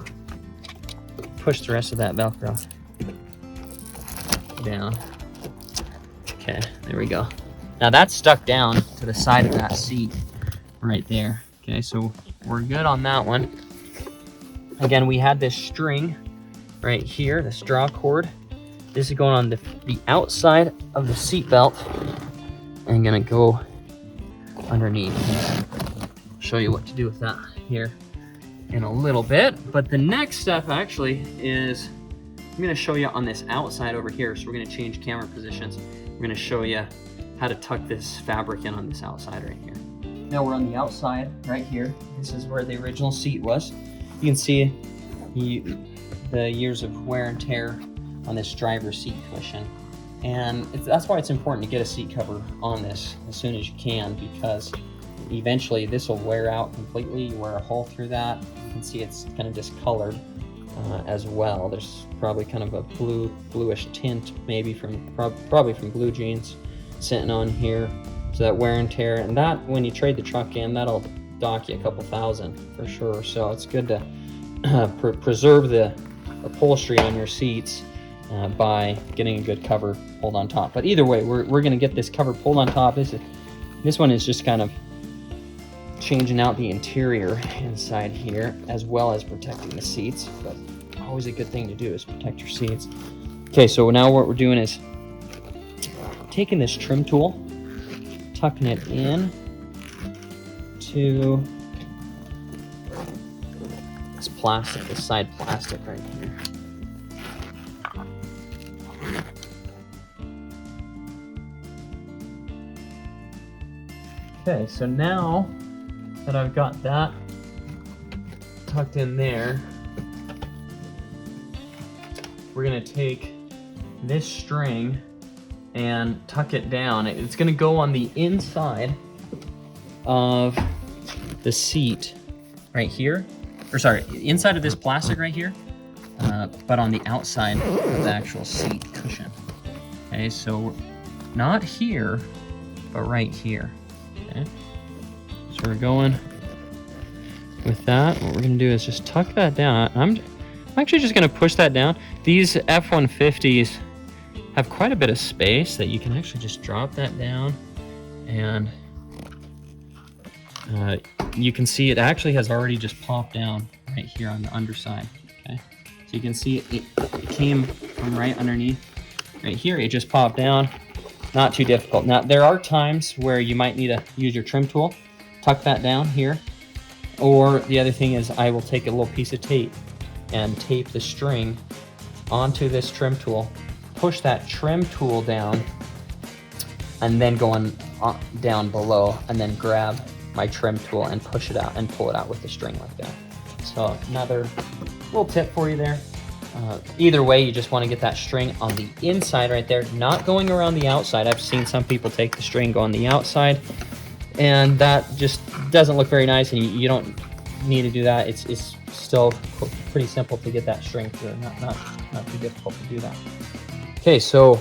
push the rest of that Velcro down. Okay, there we go. Now that's stuck down to the side of that seat right there. Okay, so we're good on that one. Again, we had this string right here, the straw cord. This is going on the outside of the seat belt and gonna go underneath. I'll show you what to do with that here in a little bit. But the next step actually is I'm gonna show you on this outside over here. So we're gonna change camera positions. We're gonna show you how to tuck this fabric in on this outside right here. Now we're on the outside right here. This is where the original seat was. You can see the years of wear and tear on this driver's seat cushion. And that's why it's important to get a seat cover on this as soon as you can, because eventually this will wear out completely. You wear a hole through that. You can see it's kind of discolored as well. There's probably kind of a bluish tint, maybe probably from blue jeans sitting on here. So that wear and tear, and that when you trade the truck in, that'll dock you a couple thousand for sure. So it's good to preserve the upholstery on your seats by getting a good cover pulled on top. But either way, we're gonna get this cover pulled on top. This one is just kind of changing out the interior inside here, as well as protecting the seats. But always a good thing to do is protect your seats. Okay, so now what we're doing is taking this trim tool, tucking it in to this plastic, this side plastic right here. Okay, so now that I've got that tucked in there, we're gonna take this string and tuck it down. It's gonna go on the inside of the seat right here, or sorry, inside of this plastic right here, but on the outside of the actual seat cushion. Okay, so not here, but right here. Okay, so we're going with that. What we're gonna do is just tuck that down. I'm actually just gonna push that down. These F-150s have quite a bit of space that you can actually just drop that down, and you can see it actually has already just popped down right here on the underside. Okay, so you can see it came from right underneath right here. It just popped down. Not too difficult. Now, there are times where you might need to use your trim tool, tuck that down here, or the other thing is I will take a little piece of tape and tape the string onto this trim tool, push that trim tool down, and then go on down below, and then grab my trim tool and push it out and pull it out with the string like that. So another little tip for you there. Either way, you just want to get that string on the inside right there, not going around the outside. I've seen some people take the string, go on the outside, and that just doesn't look very nice, and you don't need to do that. It's still pretty simple to get that string through. Not too difficult to do that. Okay, so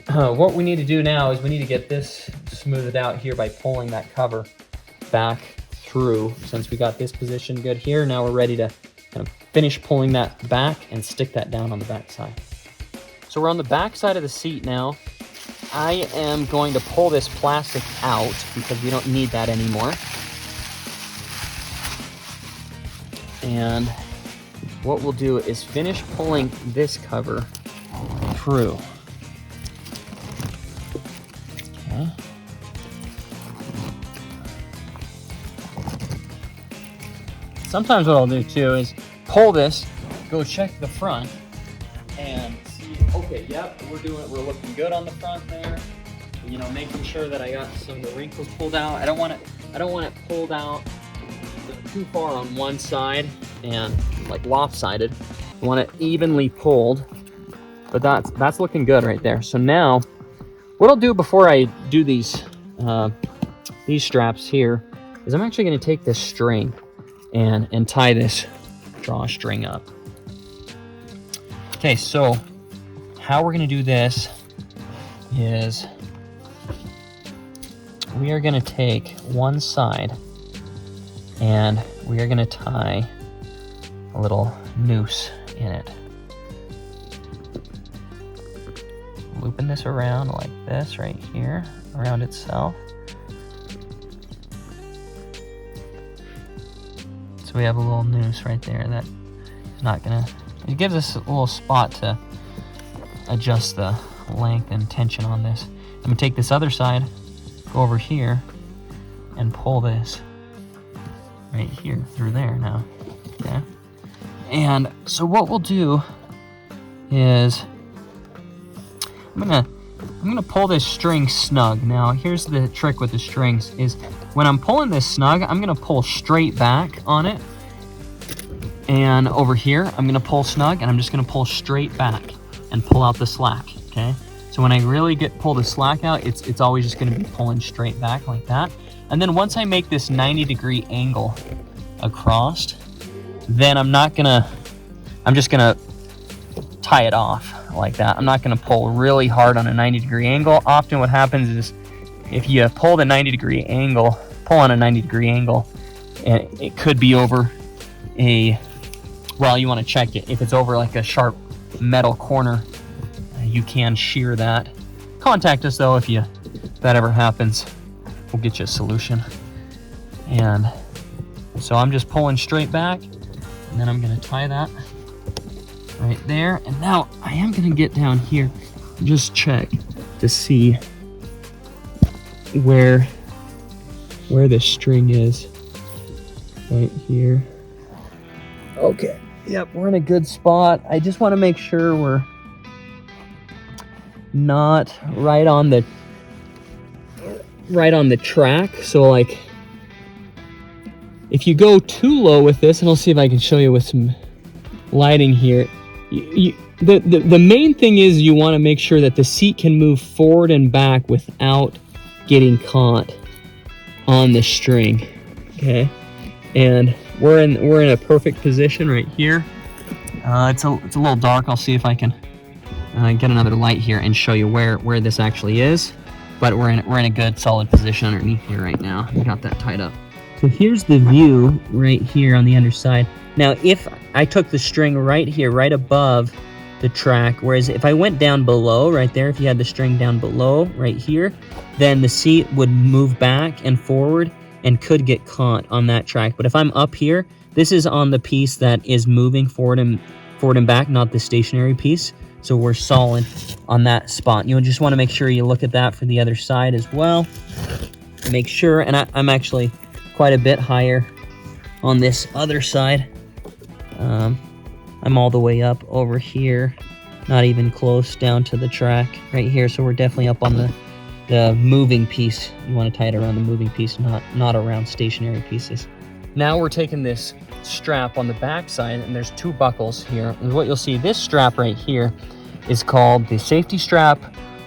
what we need to do now is we need to get this smoothed out here by pulling that cover back through. Since we got this position good here, now we're ready to kind of finish pulling that back and stick that down on the back side. So we're on the back side of the seat now. I am going to pull this plastic out because we don't need that anymore. And what we'll do is finish pulling this cover through. Okay. Sometimes what I'll do too is pull this, go check the front, and see, okay, yep, we're looking good on the front there. You know, making sure that I got some of the wrinkles pulled out. I don't want it pulled out too far on one side and like lopsided. I want it evenly pulled, but that's looking good right there. So now, what I'll do before I do these straps here is I'm actually going to take this string and tie this drawstring up. Okay, so how we're going to do this is we are going to take one side and we are going to tie a little noose in it. Looping this around like this right here, around itself. So we have a little noose right there that is not gonna, it gives us a little spot to adjust the length and tension on this. I'm gonna take this other side, go over here, and pull this right here through there now, okay? And so what we'll do is I'm gonna pull this string snug. Now here's the trick with the strings is when I'm pulling this snug, I'm gonna pull straight back on it, and over here I'm gonna pull snug, and I'm just gonna pull straight back and pull out the slack. Okay, so when I really pull the slack out, it's always just gonna be pulling straight back like that. And then once I make this 90-degree angle across, then I'm just gonna tie it off like that. I'm not gonna pull really hard on a 90-degree angle. Often what happens is if you pull on a 90-degree angle, and it could be over well, you wanna check it. If it's over like a sharp metal corner, you can shear that. Contact us though if that ever happens. We'll get you a solution. And so I'm just pulling straight back, and then I'm gonna tie that right there. And now I am gonna get down here and just check to see where the string is. Right here. Okay, yep, we're in a good spot. I just want to make sure we're not right on the track. So like, if you go too low with this, and I'll see if I can show you with some lighting here, the main thing is you want to make sure that the seat can move forward and back without getting caught on the string. Okay, and we're in a perfect position right here. It's a little dark. I'll see if I can get another light here and show you where this actually is. But we're in a good solid position underneath here right now. We got that tied up. So here's the view right here on the underside. Now, if I took the string right here, right above the track, whereas if I went down below right there, if you had the string down below right here, then the seat would move back and forward and could get caught on that track. But if I'm up here, this is on the piece that is moving forward and back, not the stationary piece. So we're solid on that spot. You'll just want to make sure you look at that for the other side as well. Make sure, and I'm actually quite a bit higher on this other side. I'm all the way up over here, not even close down to the track right here. So we're definitely up on the moving piece. You want to tie it around the moving piece, not around stationary pieces. Now we're taking this strap on the back side, and there's two buckles here. And what you'll see, this strap right here is called the safety strap,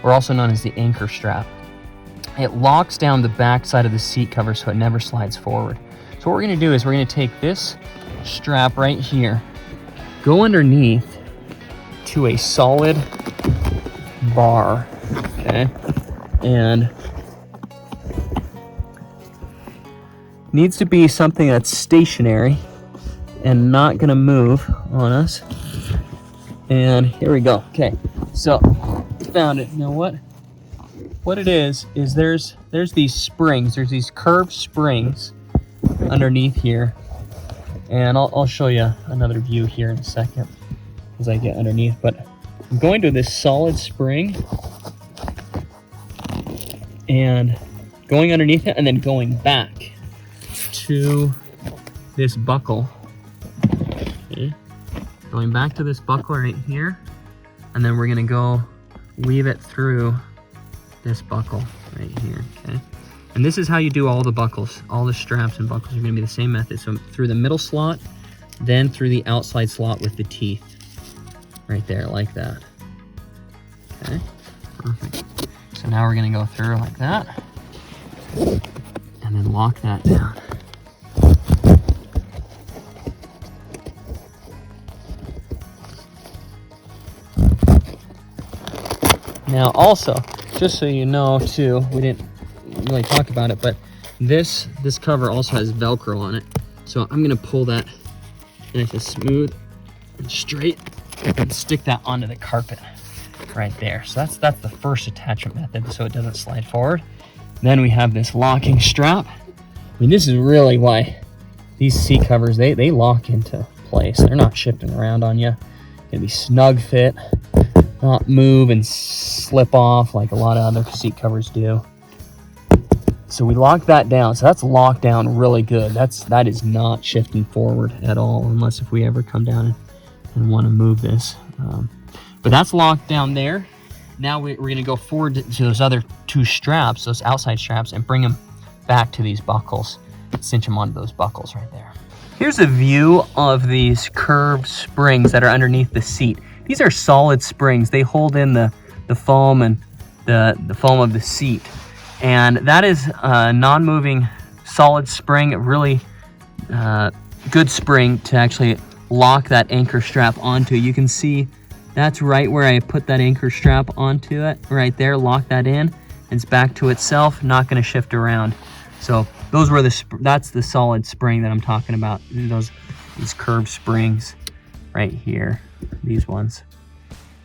or also known as the anchor strap. It locks down the back side of the seat cover so it never slides forward. So what we're going to do is we're going to take this strap right here, go underneath to a solid bar, okay, and needs to be something that's stationary and not going to move on us. And here we go. Okay, so found it. Now what it is there's these springs, there's these curved springs underneath here, and I'll show you another view here in a second as I get underneath. But I'm going to this solid spring and going underneath it, and then going back to this buckle. Okay. Going back to this buckle right here, and then we're gonna go weave it through this buckle right here, okay? And this is how you do all the buckles. All the straps and buckles are gonna be the same method. So through the middle slot, then through the outside slot with the teeth right there, like that. Okay, perfect. So now we're gonna go through like that, and then lock that down. Now also, just so you know too, we didn't really talk about it, but this cover also has Velcro on it. So I'm gonna pull that nice and smooth and straight and stick that onto the carpet right there. So that's the first attachment method, so it doesn't slide forward. Then we have this locking strap. I mean, this is really why these seat covers, they lock into place. They're not shifting around on you. Gonna be snug fit, not move and slip off like a lot of other seat covers do. So we lock that down. So that's locked down really good. That is not shifting forward at all, unless if we ever come down and want to move this. But that's locked down there. Now we're going to go forward to those other two straps, those outside straps, and bring them back to these buckles. Cinch them onto those buckles right there. Here's a view of these curved springs that are underneath the seat. These are solid springs. They hold in the foam and the foam of the seat. And that is a non-moving solid spring, a really good spring to actually lock that anchor strap onto. You can see that's right where I put that anchor strap onto it, right there, lock that in, and it's back to itself, not gonna shift around. So those were that's the solid spring that I'm talking about. These curved springs right here, these ones.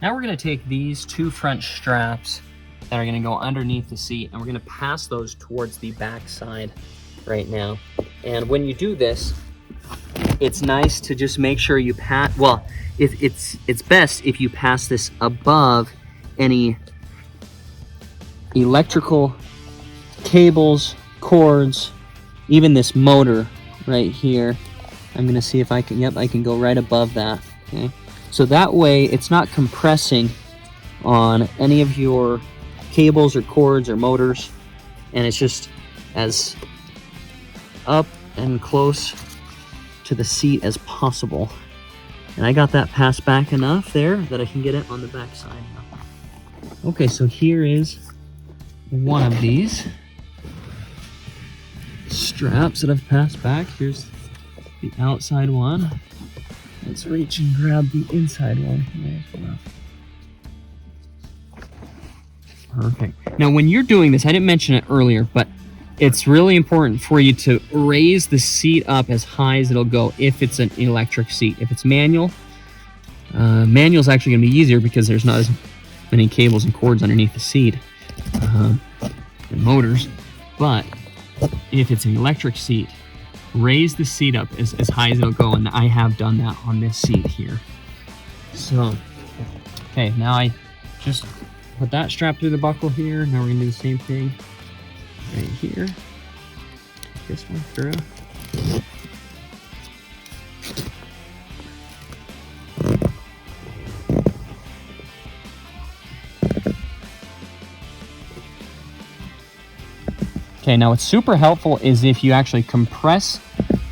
Now we're gonna take these two front straps that are gonna go underneath the seat, and we're gonna pass those towards the back side right now. And when you do this, it's nice to just make sure you pass, well, it's best if you pass this above any electrical cables, cords, even this motor right here. I'm gonna see if I can, yep, I can go right above that, okay? So that way it's not compressing on any of your cables or cords or motors, and it's just as up and close to the seat as possible. And I got that passed back enough there that I can get it on the back side now. Okay, so here is one of these straps that I've passed back. Here's the outside one. Let's reach and grab the inside one here as well. Perfect. Now when you're doing this, I didn't mention it earlier, but it's really important for you to raise the seat up as high as it'll go if it's an electric seat. If it's manual, manual is actually going to be easier because there's not as many cables and cords underneath the seat and motors. But if it's an electric seat, raise the seat up as high as it'll go, and I have done that on this seat here. So, okay, now I just put that strap through the buckle here. Now we're gonna do the same thing right here. This one through. Okay, now what's super helpful is if you actually compress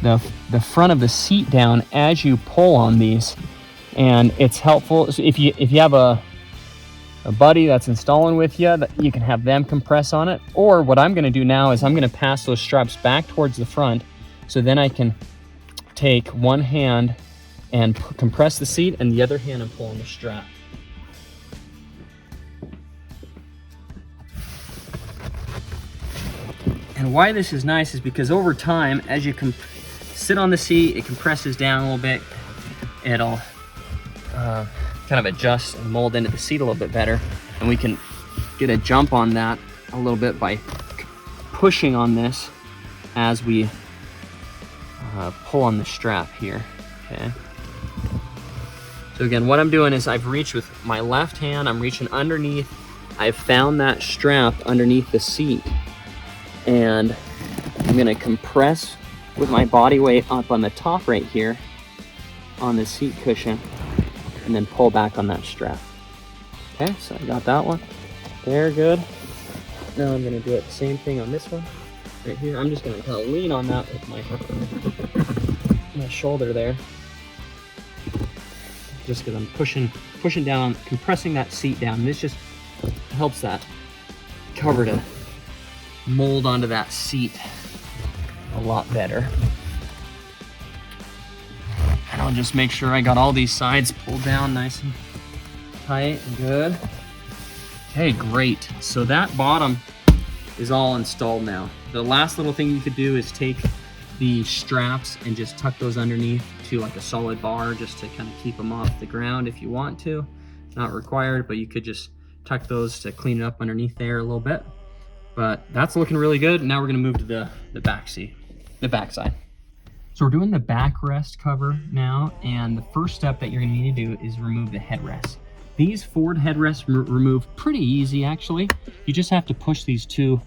the front of the seat down as you pull on these, and it's helpful. So if you have a buddy that's installing with you, that you can have them compress on it. Or what I'm going to do now is I'm going to pass those straps back towards the front, so then I can take one hand and compress the seat, and the other hand and pull on the strap. And why this is nice is because over time, as you can sit on the seat, it compresses down a little bit. It'll kind of adjust and mold into the seat a little bit better. And we can get a jump on that a little bit by pushing on this as we pull on the strap here, okay? So again, what I'm doing is I've reached with my left hand, I'm reaching underneath. I've found that strap underneath the seat, and I'm gonna compress with my body weight up on the top right here on the seat cushion, and then pull back on that strap. Okay, so I got that one there, good. Now I'm gonna do it the same thing on this one right here. I'm just gonna kind of lean on that with my shoulder there, just because I'm pushing down, compressing that seat down. And this just helps that cover to mold onto that seat a lot better. And I'll just make sure I got all these sides pulled down nice and tight and good. Okay, great. So that bottom is all installed now. The last little thing you could do is take the straps and just tuck those underneath to like a solid bar, just to kind of keep them off the ground if you want to. Not required, but you could just tuck those to clean it up underneath there a little bit. But that's looking really good. Now we're gonna move to the back seat, the back side. So we're doing the backrest cover now, and the first step that you're gonna need to do is remove the headrest. These Ford headrests remove pretty easy, actually. You just have to push these two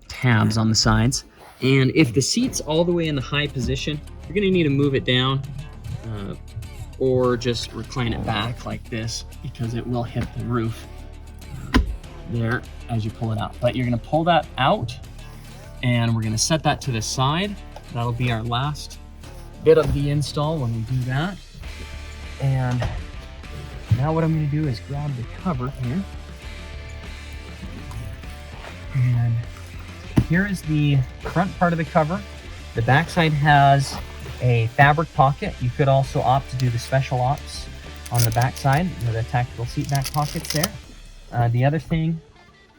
tabs on the sides. And if the seat's all the way in the high position, you're gonna need to move it down or just recline it back like this, because it will hit the roof there as you pull it out. But you're gonna pull that out, and we're gonna set that to the side. That'll be our last bit of the install when we do that. And now what I'm gonna do is grab the cover here. And here is the front part of the cover. The back side has a fabric pocket. You could also opt to do the special ops on the back side, the tactical seat back pockets there. The other thing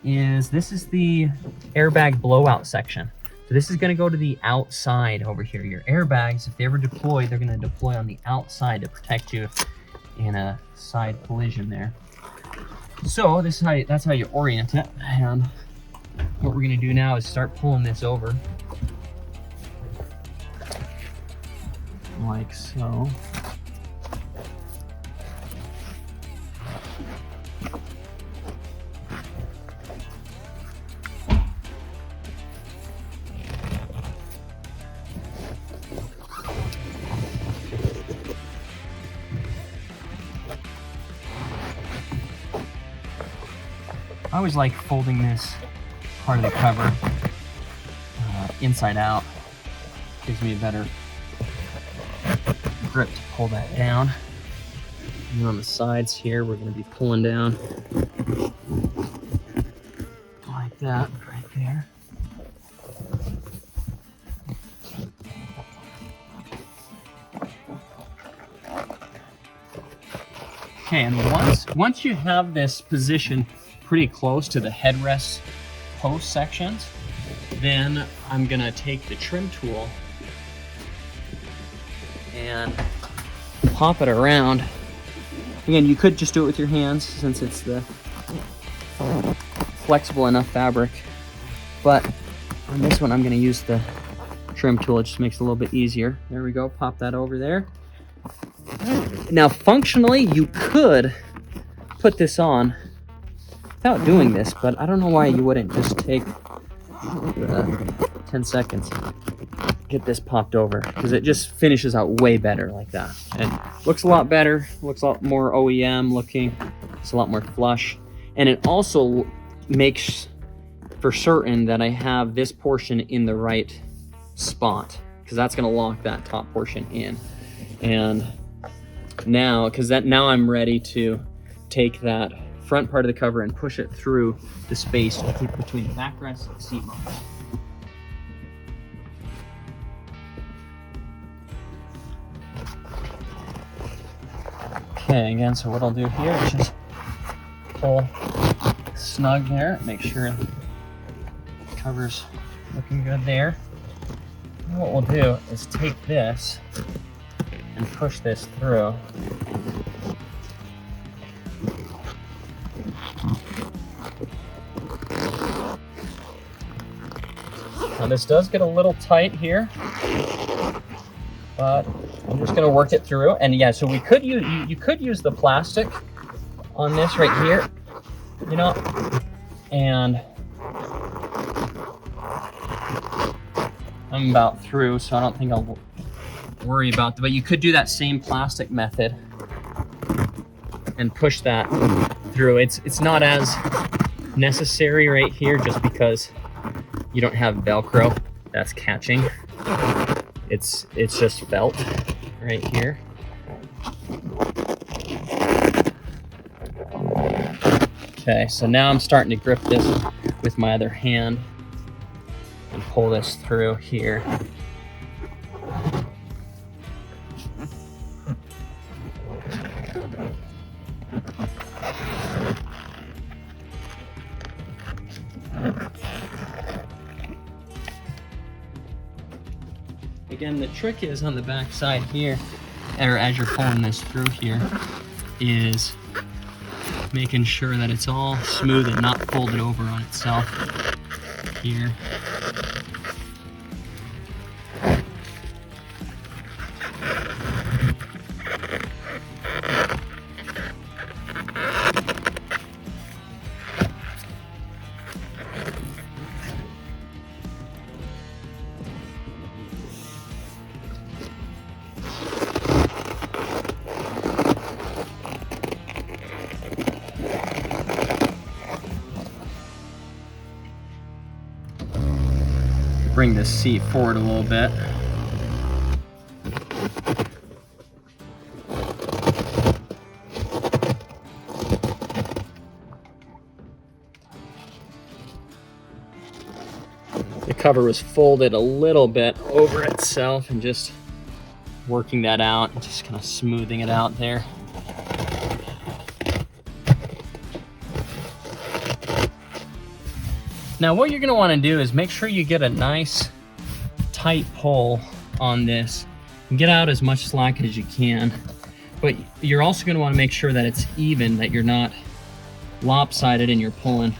is this is the airbag blowout section. So this is gonna go to the outside over here. Your airbags, if they ever deploy, they're gonna deploy on the outside to protect you in a side collision there. So that's how you orient it. And what we're gonna do now is start pulling this over. Like so. I always like folding this part of the cover inside out. Gives me a better grip to pull that down. And on the sides here, we're going to be pulling down like that right there. Okay, and once you have this position pretty close to the headrest post sections, then I'm gonna take the trim tool and pop it around. Again, you could just do it with your hands since it's the flexible enough fabric, but on this one I'm gonna use the trim tool. It just makes it a little bit easier. There we go, pop that over there. Now functionally you could put this on without doing this, but I don't know why you wouldn't just take 10 seconds, get this popped over, because it just finishes out way better like that. And looks a lot better, looks a lot more OEM looking, it's a lot more flush. And it also makes for certain that I have this portion in the right spot, because that's gonna lock that top portion in. And now, now I'm ready to take that front part of the cover and push it through the space between the backrest and seat mount. Okay, again, so what I'll do here is just pull snug there, make sure the cover's looking good there. And what we'll do is take this and push this through. Now this does get a little tight here, but I'm just going to work it through. And yeah, so we could use, you could use the plastic on this right here, you know, and I'm about through, so I don't think I'll worry about that. But you could do that same plastic method and push that through. It's not as necessary right here just because you don't have Velcro that's catching. It's just felt right here. Okay, so now I'm starting to grip this with my other hand and pull this through here. Again, the trick is on the back side here, or as you're pulling this through here, is making sure that it's all smooth and not folded over on itself here. Bring this seat forward a little bit. The cover was folded a little bit over itself, and just working that out, just kind of smoothing it out there. Now what you're going to want to do is make sure you get a nice tight pull on this and get out as much slack as you can. But you're also going to want to make sure that it's even, that you're not lopsided and you're pulling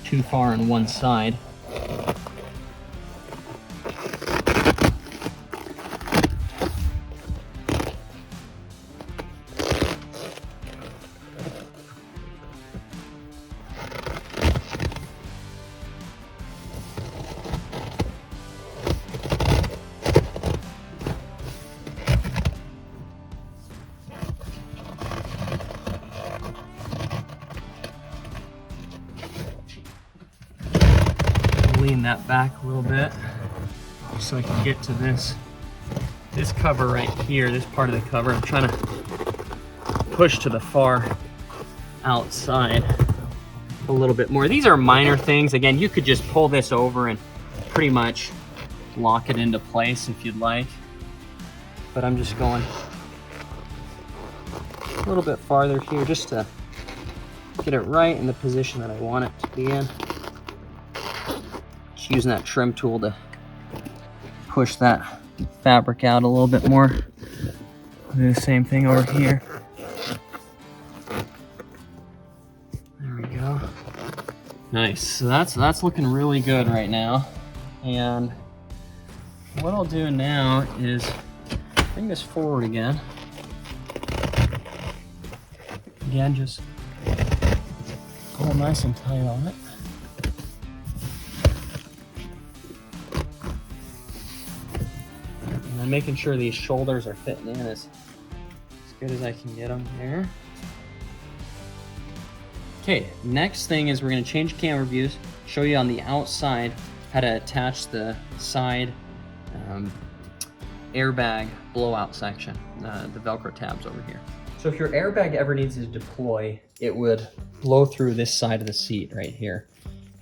too far on one side. Lean that back a little bit so I can get to this cover right here, this part of the cover. I'm trying to push to the far outside a little bit more. These are minor things. Again, you could just pull this over and pretty much lock it into place if you'd like. But I'm just going a little bit farther here just to get it right in the position that I want it to be in. Just using that trim tool to push that fabric out a little bit more. Do the same thing over here. There we go. Nice. So that's looking really good right now. And what I'll do now is bring this forward again. Again, just pull nice and tight on it. And making sure these shoulders are fitting in as good as I can get them there. Okay, next thing is we're going to change camera views, show you on the outside how to attach the side airbag blowout section, the Velcro tabs over here. So if your airbag ever needs to deploy, it would blow through this side of the seat right here.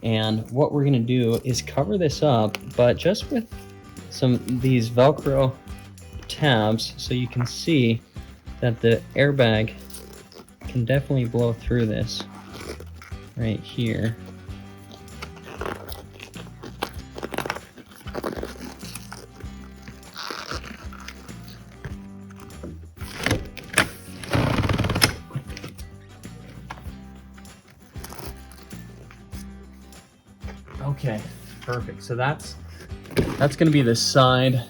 And what we're going to do is cover this up, but just with these Velcro tabs, so you can see that the airbag can definitely blow through this right here. Okay, perfect. So that's going to be the side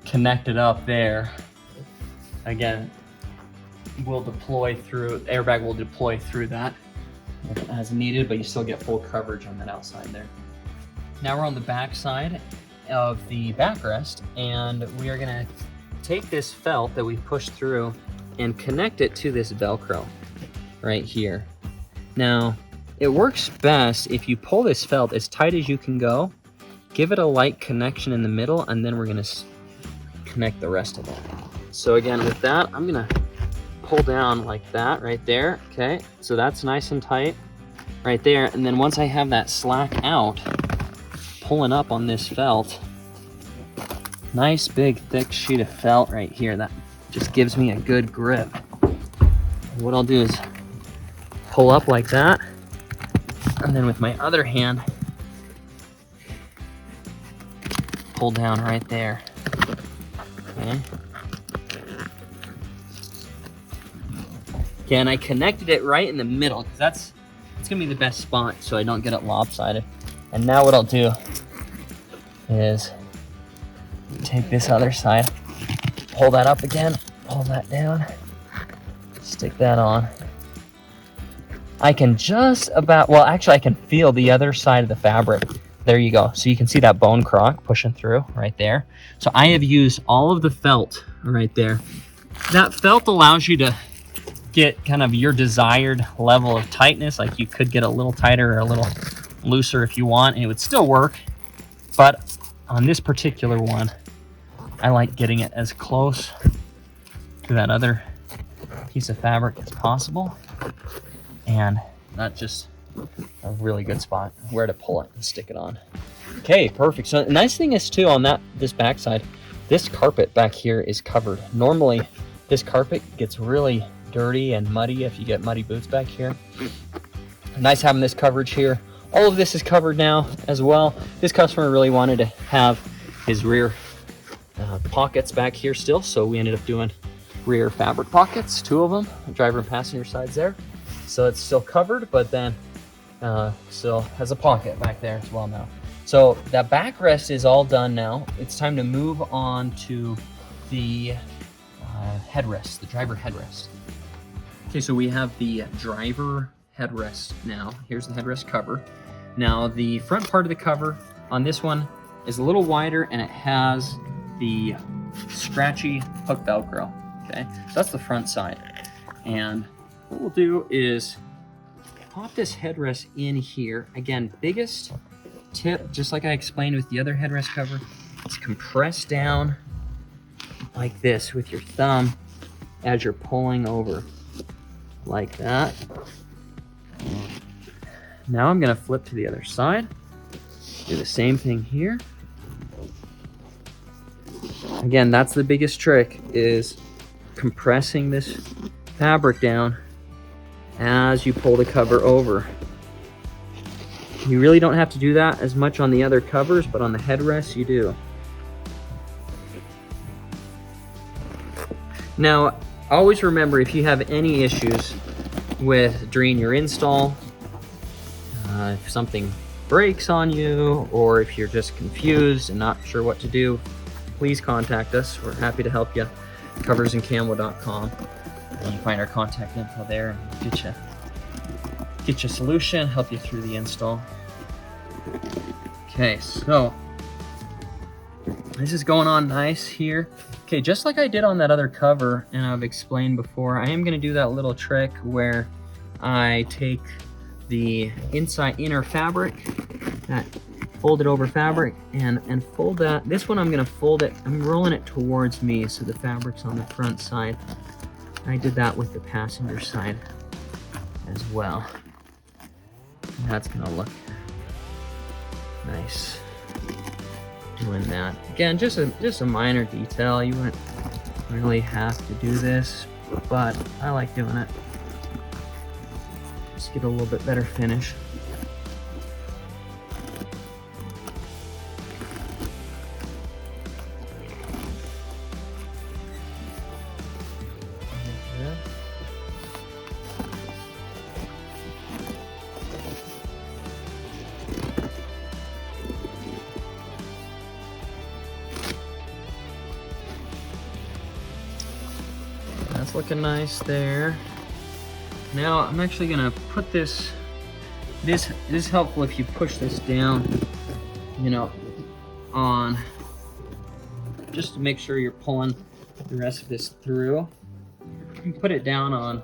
connected up there. Again, will deploy through, airbag will deploy through that as needed, but you still get full coverage on that outside there. Now we're on the back side of the backrest, and we are going to take this felt that we pushed through and connect it to this Velcro right here. Now, it works best if you pull this felt as tight as you can go, give it a light connection in the middle, and then we're going to connect the rest of it. So again, with that, I'm going to pull down like that right there. Okay, so that's nice and tight right there. And then once I have that slack out, pulling up on this felt, nice big thick sheet of felt right here that just gives me a good grip. What I'll do is pull up like that, and then with my other hand pull down right there. Okay. Okay, and I connected it right in the middle because it's gonna be the best spot so I don't get it lopsided. And now what I'll do is take this other side, pull that up again, pull that down, stick that on. I can just about, well, actually I can feel the other side of the fabric. There you go. So you can see that bone crock pushing through right there. So I have used all of the felt right there. That felt allows you to get kind of your desired level of tightness. Like you could get a little tighter or a little looser if you want, and it would still work. But on this particular one, I like getting it as close to that other piece of fabric as possible. And that's just a really good spot where to pull it and stick it on. Okay, perfect. So the nice thing is too, on this backside, this carpet back here is covered. Normally this carpet gets really dirty and muddy if you get muddy boots back here. Nice having this coverage here. All of this is covered now as well. This customer really wanted to have his rear pockets back here still, so we ended up doing rear fabric pockets, 2 of them, driver and passenger sides there. So it's still covered, but then still has a pocket back there as well now. So that backrest is all done now. It's time to move on to the headrest, the driver headrest. Okay, so we have the driver headrest now. Here's the headrest cover. Now the front part of the cover on this one is a little wider, and it has the scratchy hook Velcro. Okay, so that's the front side. And what we'll do is pop this headrest in here. Again, biggest tip, just like I explained with the other headrest cover, is compress down like this with your thumb as you're pulling over, like that. Now I'm gonna flip to the other side, do the same thing here. Again, that's the biggest trick, is compressing this fabric down as you pull the cover over. You really don't have to do that as much on the other covers, but on the headrest you do. Now, always remember, if you have any issues with during your install, if something breaks on you, or if you're just confused and not sure what to do, please contact us. We're happy to help you. Coversandcamo.com. You can find our contact info there and get you a solution, help you through the install. Okay, so this is going on nice here. Okay, just like I did on that other cover, and I've explained before, I am going to do that little trick where I take the inner fabric, that folded over fabric, and fold that. This one I'm going to fold it, I'm rolling it towards me so the fabric's on the front side. I did that with the passenger side as well. And that's going to look nice doing that. Again, just a minor detail. You wouldn't really have to do this, but I like doing it. Just get a little bit better finish. That's looking nice there. Now I'm actually gonna put this, it is helpful if you push this down, you know, on, just to make sure you're pulling the rest of this through. You can put it down on,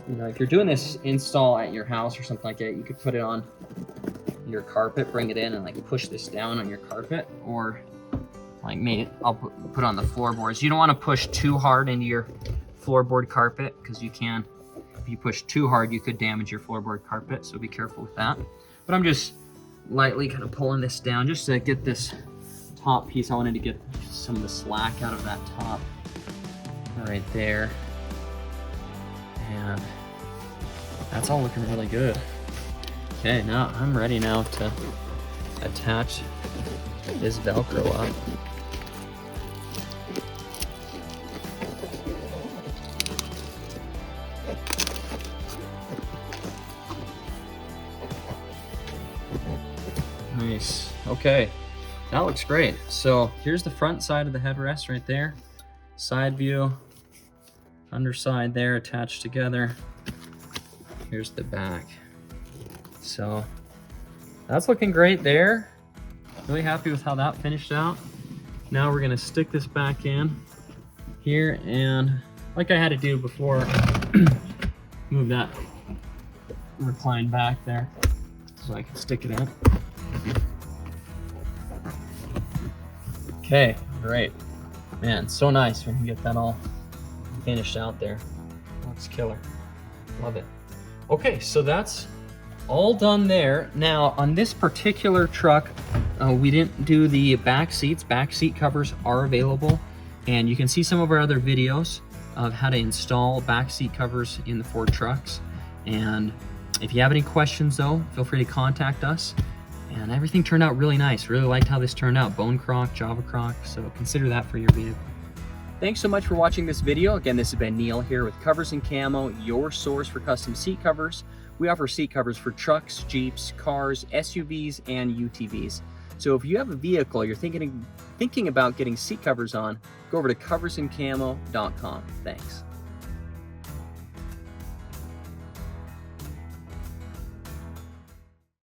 you know, if you're doing this install at your house or something like that, you could put it on your carpet, bring it in and like push this down on your carpet, or like me, I'll put on the floorboards. You don't want to push too hard into your floorboard carpet, because you can, if you push too hard, you could damage your floorboard carpet, so be careful with that. But I'm just lightly kind of pulling this down just to get this top piece. I wanted to get some of the slack out of that top right there. And that's all looking really good. Okay, now I'm ready now to attach this Velcro up. Nice. Okay, that looks great. So here's the front side of the headrest right there. Side view, underside there attached together. Here's the back. So that's looking great there. Really happy with how that finished out. Now we're gonna stick this back in here, and like I had to do before, move that recline back there so I can stick it in. Okay, great. Man, so nice when you get that all finished out there. Looks killer. Love it. Okay, so that's all done there. Now, on this particular truck, we didn't do the back seats. Back seat covers are available, and you can see some of our other videos of how to install back seat covers in the Ford trucks. And if you have any questions though, feel free to contact us. And everything turned out really nice. Really liked how this turned out. Bone crock, Java crock, so consider that for your vehicle. Thanks so much for watching this video. Again, this has been Neil here with Covers Camo, your source for custom seat covers. We offer seat covers for trucks, Jeeps, cars, SUVs, and UTVs. So if you have a vehicle you're thinking about getting seat covers on, go over to coversandcamo.com. Thanks.